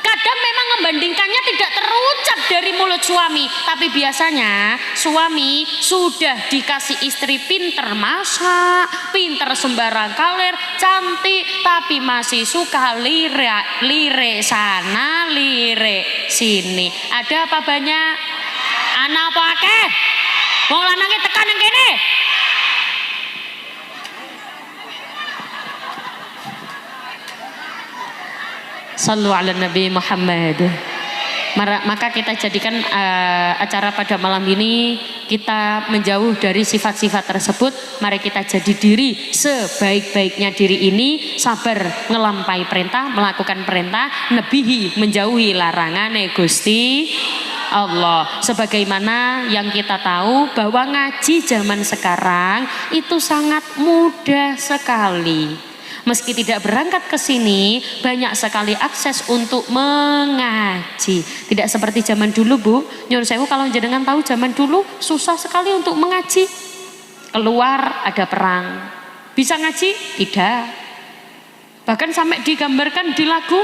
Kadang memang membandingkannya tidak terucap dari mulut suami, tapi biasanya suami sudah dikasih istri pinter masak, pinter sembarang kalir, cantik, tapi masih suka lirik sana, lirik sini. Ada apa banyak? Anak apa akeh? Wong lanangnya tekan yang kene. Sallu ala Nabi Muhammad. Maka kita jadikan acara pada malam ini kita menjauh dari sifat-sifat tersebut. Mari kita jadi diri sebaik-baiknya diri ini, sabar ngelampai perintah, melakukan perintah, nebihi menjauhi larangan Gusti Allah. Sebagaimana yang kita tahu bahwa ngaji zaman sekarang itu sangat mudah sekali. Meski tidak berangkat ke sini, banyak sekali akses untuk mengaji. Tidak seperti zaman dulu Bu. Nyuruh sewu kalau jenengan tahu zaman dulu susah sekali untuk mengaji. Keluar ada perang. Bisa ngaji? Tidak. Bahkan sampai digambarkan di lagu.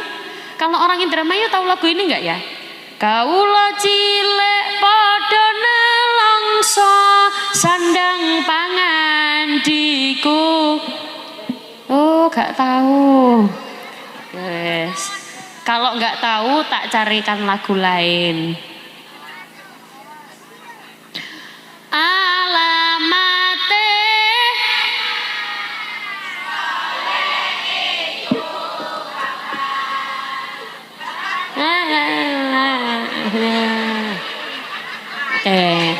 Kalau orang Indramayu tahu lagu ini enggak ya? Kaula cilek padha nelongso sandang pangan diku. Oh, gak tahu. Yes. Kalau gak tahu, tak carikan lagu lain. Alamate Oke.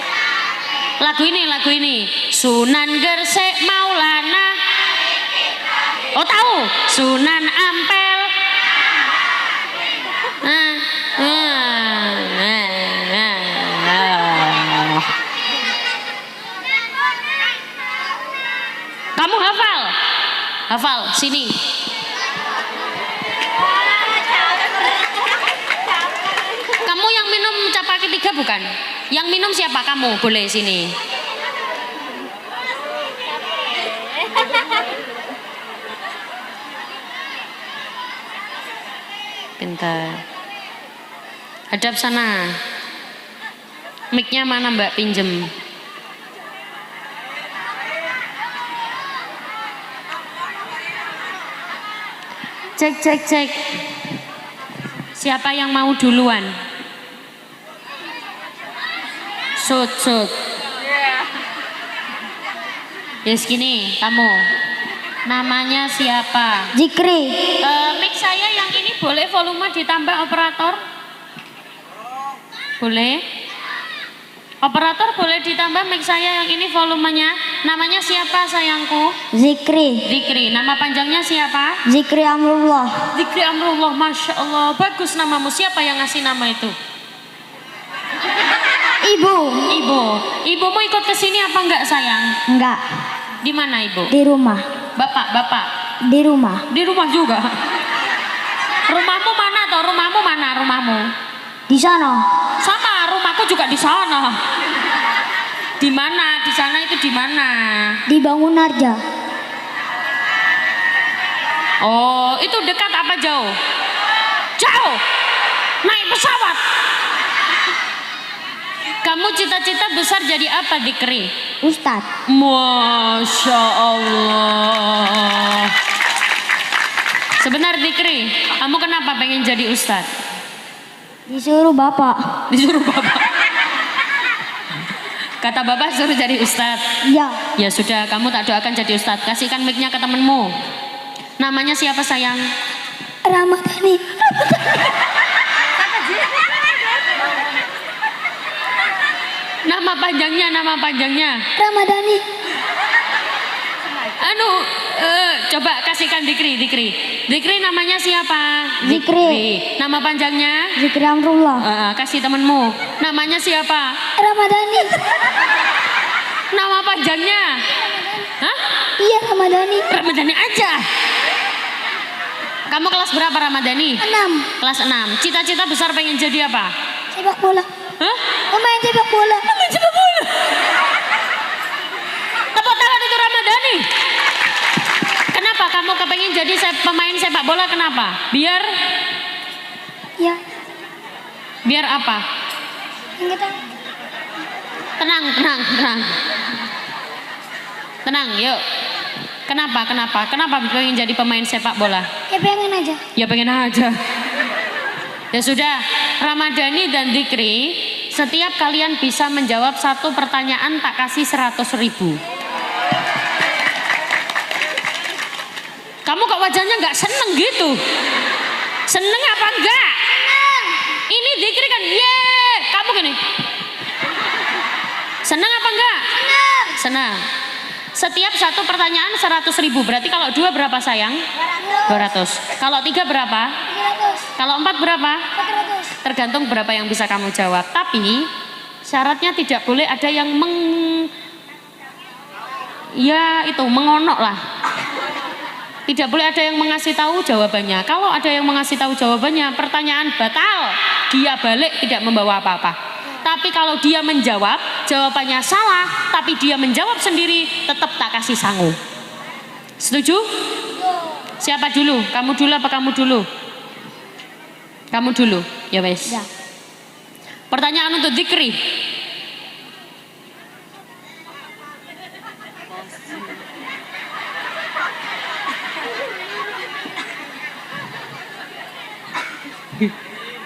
Lagu ini. Sunan Gresik Maulana. Oh tahu, Sunan Ampel. Kamu hafal? Hafal, sini. Kamu yang minum Capaki 3 bukan? Yang minum siapa kamu? Boleh sini. Pintar. Hadap sana. Mic-nya mana Mbak, pinjem. Cek. Siapa yang mau duluan? Sud. Yes gini, kamu. Namanya siapa? Zikri. Mic saya yang ini boleh volume ditambah operator? Boleh? Operator boleh ditambah mic saya yang ini volumenya. Namanya siapa sayangku? Zikri. Nama panjangnya siapa? Zikri Amrullah. Zikri Amrullah, Masya Allah. Bagus namamu. Siapa yang ngasih nama itu? Ibu. Ibumu ikut ke sini apa enggak sayang? Enggak. Di mana ibu? Di rumah. Bapak? Di rumah. Di rumah juga. Rumahmu mana toh? Rumahmu? Di sana. Sama, rumahku juga di sana. Di mana? Di sana itu di mana? Di Bangunarja. Oh, itu dekat apa jauh? Jauh. Naik pesawat. Kamu cita-cita besar jadi apa, Dikri? Ustadz. Masya Allah. Sebentar Dikri, kamu kenapa pengen jadi ustadz? Disuruh bapak. Kata bapak suruh jadi ustadz. Iya. Ya sudah, kamu tak doakan jadi ustadz. Kasihkan mic-nya ke temenmu. Namanya siapa sayang? Ramadhani. Nama panjangnya. Ramadhani. Coba kasihkan Dikri. Dikri namanya siapa? Zikri. Nama panjangnya? Zikri Amrullah. Kasih temenmu. Namanya siapa? Ramadhani. Nama panjangnya? Hah? Iya Ramadhani. Ramadhani aja. Kamu kelas berapa Ramadhani? 6. Kelas 6. Cita-cita besar pengen jadi apa? Sepak bola. Hah? Pemain sepak bola. Tepuk tangan untuk Ramadhani. Kenapa kamu kepengen jadi pemain sepak bola? Kenapa? Biar Ya. apa? Enggak tahu. Tenang, yuk. Kenapa pengen jadi pemain sepak bola? Ya pengen aja. Ya pengen aja. Ya sudah, Ramadhani dan Dikri, setiap kalian bisa menjawab satu pertanyaan tak kasih 100.000. Kamu kok wajahnya nggak seneng gitu? Seneng apa enggak? Ini Dikri kan, kamu gini. Seneng apa enggak? Senang. Setiap satu pertanyaan 100.000. Berarti kalau 2 berapa sayang? 200. Kalau 3 berapa? 300. Kalau 4 berapa? 400. Tergantung berapa yang bisa kamu jawab. Tapi syaratnya tidak boleh ada yang mengonok lah. Tidak boleh ada yang mengasih tahu jawabannya. Kalau ada yang mengasih tahu jawabannya, pertanyaan batal. Dia balik tidak membawa apa-apa. Tapi kalau dia menjawab, jawabannya salah, tapi dia menjawab sendiri, tetap tak kasih sangu. Setuju? Siapa dulu? Kamu dulu apa kamu dulu? Kamu dulu, ya wes. Ya. Pertanyaan untuk Dikri.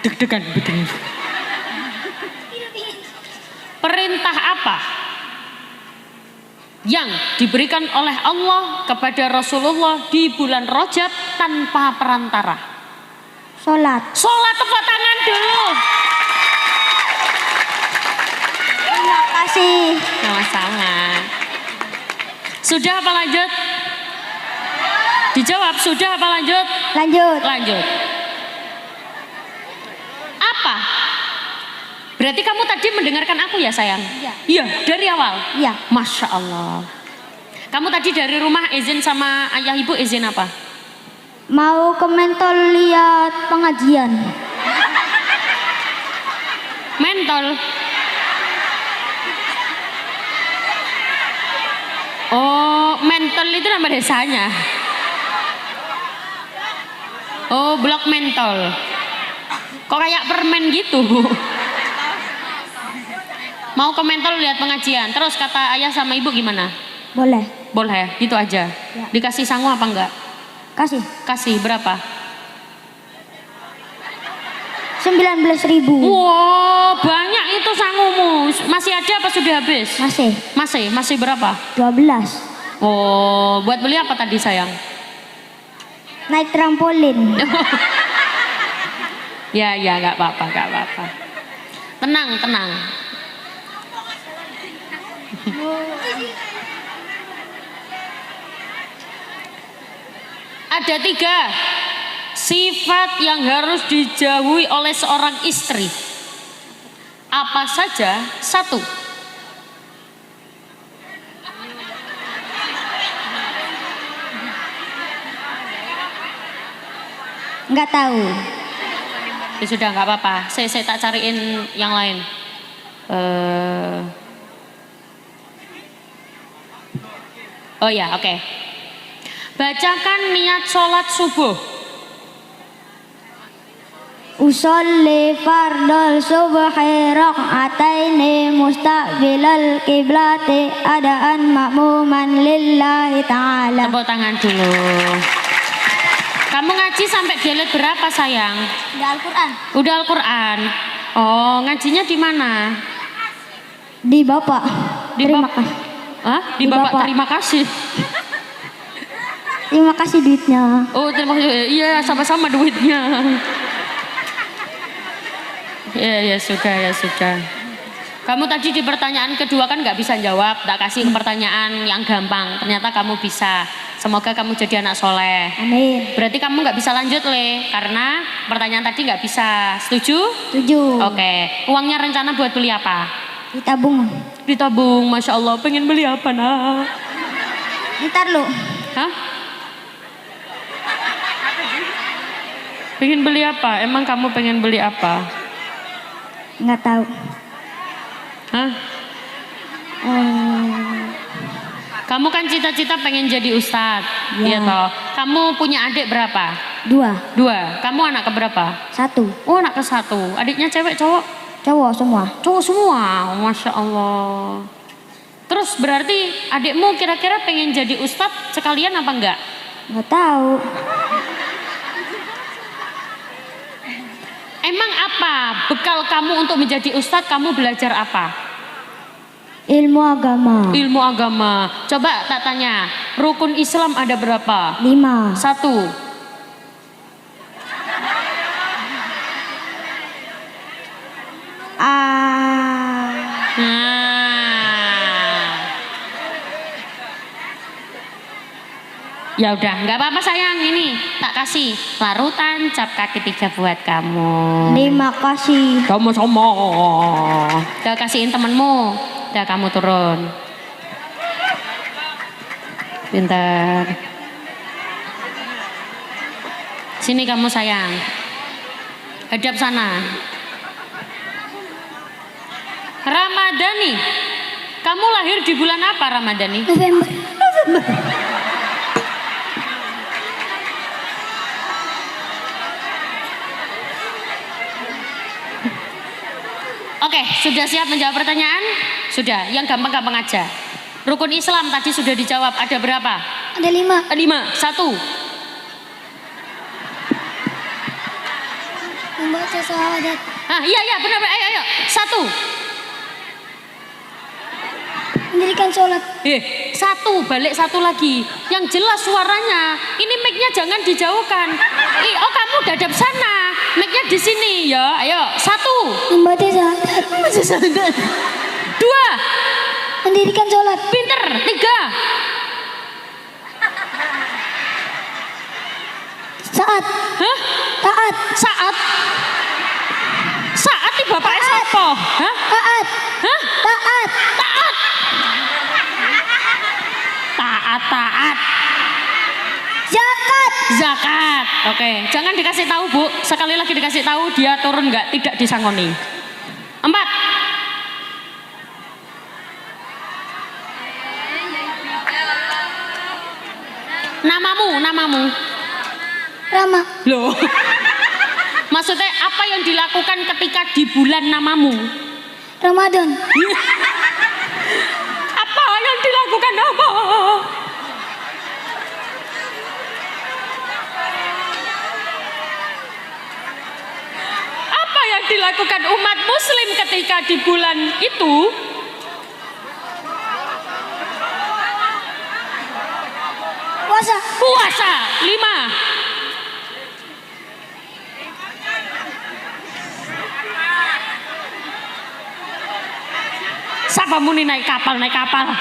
Deg-degan begini. Perintah apa yang diberikan oleh Allah kepada Rasulullah di bulan Rajab tanpa perantara? Sholat. Sholat, tepuk tangan dulu. Terima kasih. Sama-sama. Sudah apa lanjut? Dijawab sudah apa lanjut? Lanjut. Apa? Berarti kamu tadi mendengarkan aku ya sayang? Iya, dari awal? Iya. Masya Allah. Kamu tadi dari rumah izin sama ayah ibu izin apa? Mau ke Mentol lihat pengajian. Mentol. Oh, Mentol itu nama desanya. Oh, Blok Mentol. Kok kayak permen gitu? Mau ke Mentol lihat pengajian. Terus kata ayah sama ibu gimana? Boleh. Boleh, gitu aja. Ya. Dikasih sangu apa enggak? Kasih. Kasih berapa? 19.000. Wow, banyak itu sangumu. Masih ada apa sudah habis? Masih berapa? 12. Oh, buat beli apa tadi sayang? Naik trampolin. Ya, nggak apa-apa. Tenang. Ada 3 sifat yang harus dijauhi oleh seorang istri. Apa saja? 1. Nggak tahu. Ya sudah nggak apa-apa. Saya tak cariin yang lain. Oh ya, oke. Bacakan niat sholat subuh. Usolli fardal subhi rak'ataini mustaqbilal kiblati adaan ma'muman lillahi ta'ala. Tepuk tangan dulu. Kamu ngaji sampai jilid berapa sayang? Udah Al-Quran. Udah Al-Quran. Oh, ngajinya di mana? Di Bapak. Di Terima Bap- kasih. Hah? Di Di Bapak Bapak. terima kasih. Terima kasih duitnya. Oh, terima kasih. Iya, sama-sama duitnya. Ya sudah, ya sudah. Kamu tadi di pertanyaan kedua kan nggak bisa jawab, tak kasih pertanyaan yang gampang. Ternyata kamu bisa. Semoga kamu jadi anak soleh. Amin. Berarti kamu nggak bisa lanjut Le, karena pertanyaan tadi nggak bisa. Setuju? Setuju. Oke. Uangnya rencana buat beli apa? Ditabung. Ditabung, Masya Allah. Pengen beli apa nak? Ntar lu. Hah? Pengen beli apa? Emang kamu pengen beli apa? Nggak tahu. Hah? Kamu kan cita-cita pengen jadi ustadz, Ya. iya toh. Kamu punya adik berapa? 2. 2. Kamu anak keberapa? 1. Oh, anak ke-1. Adiknya cewek cowok? Cowok semua. Cowok semua, Masya Allah. Terus berarti adikmu kira-kira pengen jadi ustadz sekalian apa enggak? Nggak tahu. Emang apa bekal kamu untuk menjadi ustadz? Kamu belajar apa? Ilmu agama. Ilmu agama. Coba tak tanya, rukun Islam ada berapa? 5. 1. Ya udah, nggak apa-apa sayang, ini tak kasih larutan cap kaki 3 buat kamu. Terima kasih. Sama-sama. Udah kasihin temenmu, udah kamu turun. Pintar. Sini kamu sayang. Hadap sana. Ramadhani. Kamu lahir di bulan apa Ramadhani? November. Oke, sudah siap menjawab pertanyaan? Sudah, yang gampang-gampang aja. Rukun Islam tadi sudah dijawab, ada berapa? Ada 5. 5. 1. Membaca syahadat. Iya, benar. Ayo. 1. Mendirikan sholat. 1, balik 1 lagi. Yang jelas suaranya. Ini mic-nya jangan dijauhkan. Oh, kamu dadap sana. Mic-nya di sini ya. Ayo, 1. Membaca syahadat. 2. Mendirikan sholat. Pinter. 3. Saat. Hah? Taat. Saat di bapaknya siapa? Hah? Taat. Hah? Taat. Taat. Zakat. Zakat. Oke, jangan dikasih tahu Bu. Sekali lagi dikasih tahu dia turun nggak? Tidak disangoni. 4. Namamu. Rama. Loh. Maksudnya apa yang dilakukan ketika di bulan namamu? Ramadan. Apa yang dilakukan apa? Apa yang dilakukan umat muslim ketika di bulan itu? Puasa. 5. Siapa muni naik kapal? Apa?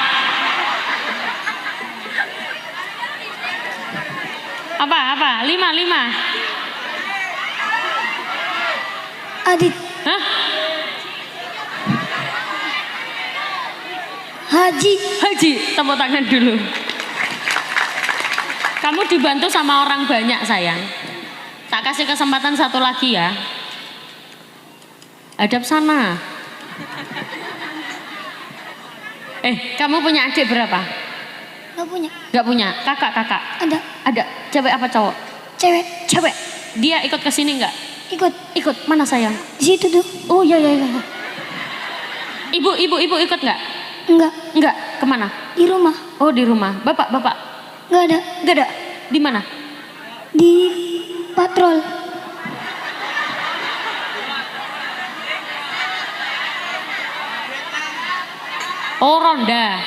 5. Adit. Hah? Haji, tepuk tangan dulu. Kamu dibantu sama orang banyak sayang. Tak kasih kesempatan 1 lagi ya. Hadap sana. Kamu punya adik berapa? Gak punya. Gak punya. Kakak. Ada. Cewek apa cowok? Cewek. Dia ikut ke sini nggak? Ikut. Mana sayang? Di situ tuh. Oh iya. Ibu ikut nggak? Enggak. Kemana? Di rumah. Oh di rumah. Bapak? Gak ada. Di mana? Di patrol. Oh ronda.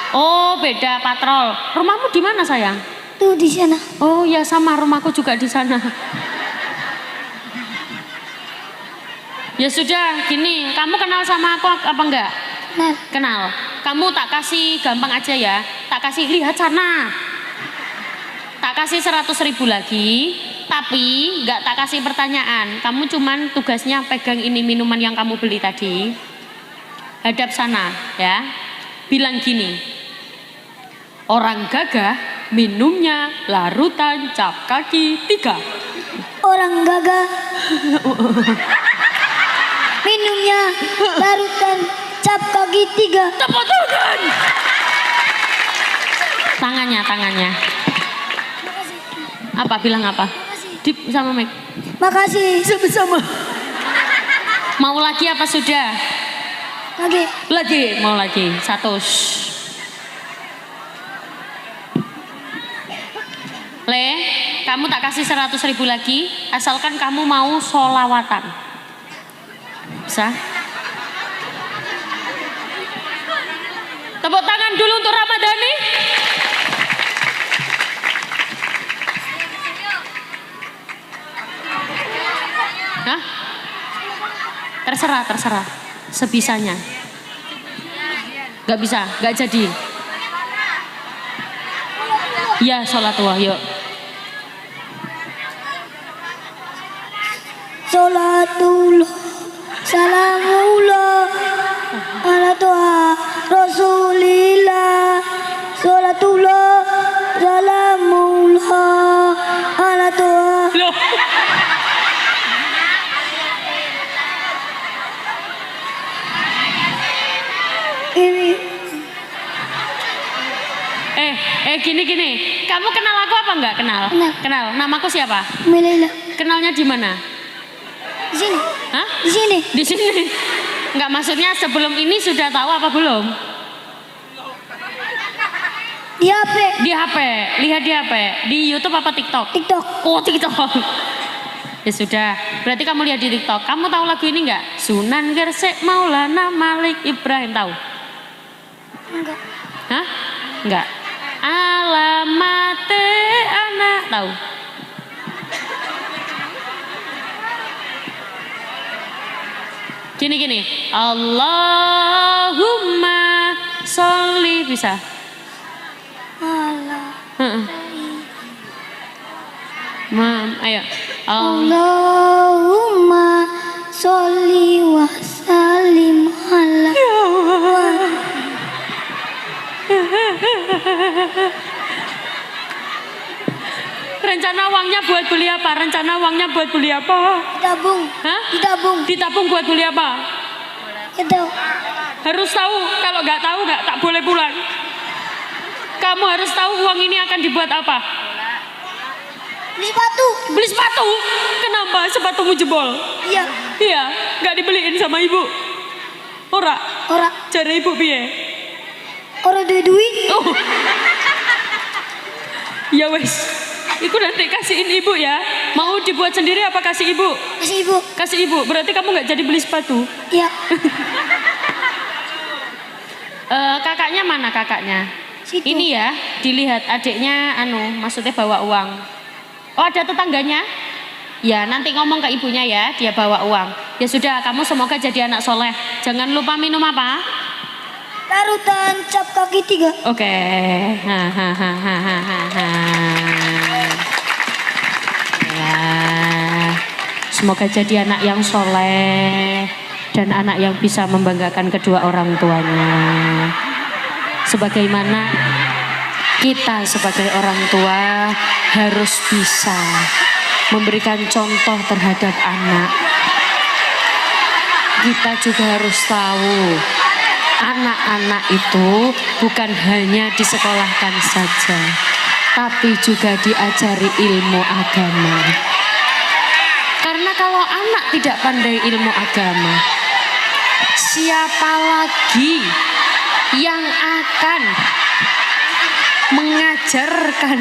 Oh, beda patrol. Rumahmu di mana, sayang? Tuh di sana. Oh, ya sama, rumahku juga di sana. Ya sudah, gini, kamu kenal sama aku apa enggak? Nah, Kenal. Kamu tak kasih gampang aja ya. Tak kasih lihat sana. Tak kasih 100.000 lagi, tapi enggak tak kasih pertanyaan. Kamu cuman tugasnya pegang ini minuman yang kamu beli tadi. Hadap sana, ya. Bilang gini. Orang gagah minumnya larutan cap kaki 3. orang gagah minumnya larutan cap kaki 3. Tepuk tangan. Tangannya. Apa bilang apa? Dip sama Mike. Makasih. Sama-sama. Mau lagi apa sudah? Lagi. Mau lagi. 100. Le, kamu tak kasih 100.000 lagi, asalkan kamu mau sholawatan. Bisa? Tepuk tangan dulu untuk Ramadhani. Hah? Terserah. Sebisanya. Gak bisa, gak jadi. Ya, sholatullah, yuk. Sholatullah, salamullah, ala toha rasulillah. Sholatullah, salamullah, ala toha. Loh. Ini Gini. Kamu kenal aku apa enggak? Kenal. Namaku siapa? Melila. Kenalnya di mana? Di sini. Hah? Di sini. Di sini. Enggak, maksudnya sebelum ini sudah tahu apa belum? Di HP. Di HP. Lihat di HP. Di YouTube apa TikTok? TikTok. Oh, TikTok. Ya sudah. Berarti kamu lihat di TikTok. Kamu tahu lagu ini enggak? Sunan Gresik Maulana Malik Ibrahim, tahu? Enggak. Hah? Enggak. Alamate anak, tahu? Gini. Allahumma sholli, bisa? Allah. Ayo. Allahumma sholli wa sallim ala. Rencana uangnya buat beli apa? Ditabung. Hah? Ditabung buat beli apa? Itu. Harus tahu. Kalau nggak tahu nggak tak boleh pulang. Kamu harus tahu uang ini akan dibuat apa? Beli sepatu. Beli sepatu. Kenapa sepatumu jebol? Iya. Nggak dibeliin sama ibu. Ora. Cari ibu piye? Orang duit. Oh. Ya wes. Iku nanti kasihin ibu ya. Mau dibuat sendiri apa kasih ibu? Kasih ibu. Berarti kamu nggak jadi beli sepatu. Iya. Kakaknya mana kakaknya? Situ. Ini ya, dilihat adiknya maksudnya bawa uang. Oh, ada tetangganya? Ya, nanti ngomong ke ibunya ya, dia bawa uang. Ya sudah, kamu semoga jadi anak soleh. Jangan lupa minum apa? Larutan cap kaki 3. Oke. Ya. Semoga jadi anak yang soleh dan anak yang bisa membanggakan kedua orang tuanya. Sebagaimana kita sebagai orang tua harus bisa memberikan contoh terhadap anak. Kita juga harus tahu anak-anak itu bukan hanya disekolahkan saja, tapi juga diajari ilmu agama. Karena kalau anak tidak pandai ilmu agama, siapa lagi yang akan mengajarkan?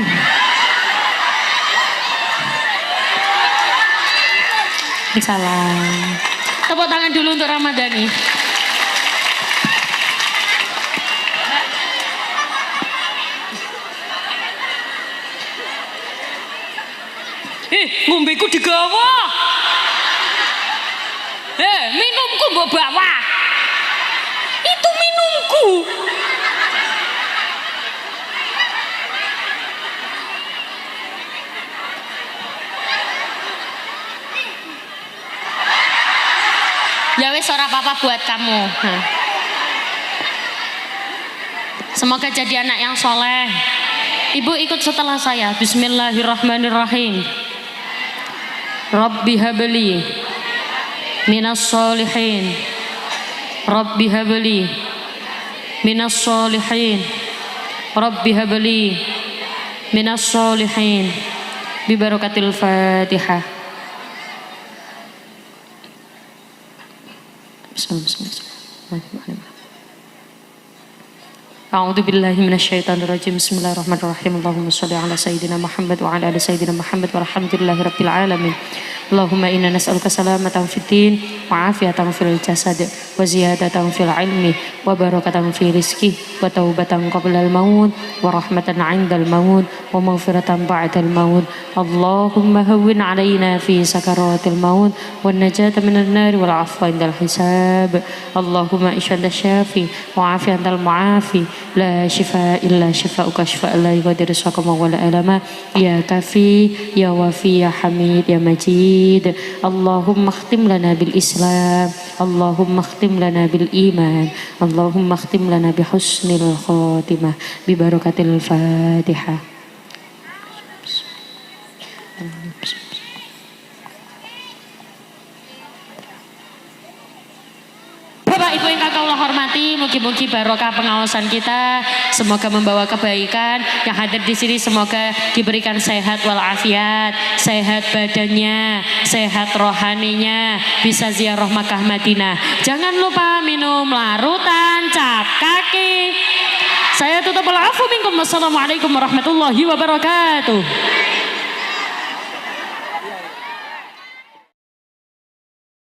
Salam. Tepuk tangan dulu untuk Ramadhani. ngombeku digawa. Minumku mbok bawa. Itu minumku. Ya wes ora apa-apa buat kamu. Semoga jadi anak yang soleh. Ibu ikut setelah saya. Bismillahirrahmanirrahim. Rabbi habli minas solihin. Rabbi habli minas solihin. Rabbi habli minas solihin. Bibarakatil Fatihah. A'udzu billahi minasyaitonir rajim. Bismillahirrahmanirrahim. Allahumma shalli ala sayyidina Muhammad wa ala ali sayyidina Muhammad walhamdulillahi rabbil alamin. Allahumma inna nas'aluka salamatan fid din wa afiatan fil jasad wa ziyadatan fil ilmi wa barakatan fi rizqi wa taubatan qabla al maut wa rahmatan 'indal maut wa maghfiratan ba'dal maut. Allahumma hawwin 'alaina fi sakaratil maut wan najata minan nar wal 'afwa 'indal hisab. Allahumma anta syafi wa afiantal mu'afi la shifaa illa shifaa'uka shifaan la yughadiru saqama wa la alama ya kafi ya wafi ya hamid ya majid. Allahumma khtim lana bil Islam, Allahumma khtim lana bil iman, Allahumma khtim lana bi husnil khatimah bi barakatil Fatihah. Bapak Ibu yang Allah hormati, mugi-mugi barokah pengawasan kita semoga membawa kebaikan. Yang hadir di sini semoga diberikan sehat walafiat, sehat badannya, sehat rohaninya, bisa ziarah Makkah Madinah. Jangan lupa minum larutan cap kaki. Saya tutup. Wa'alaikum warahmatullahi wabarakatuh.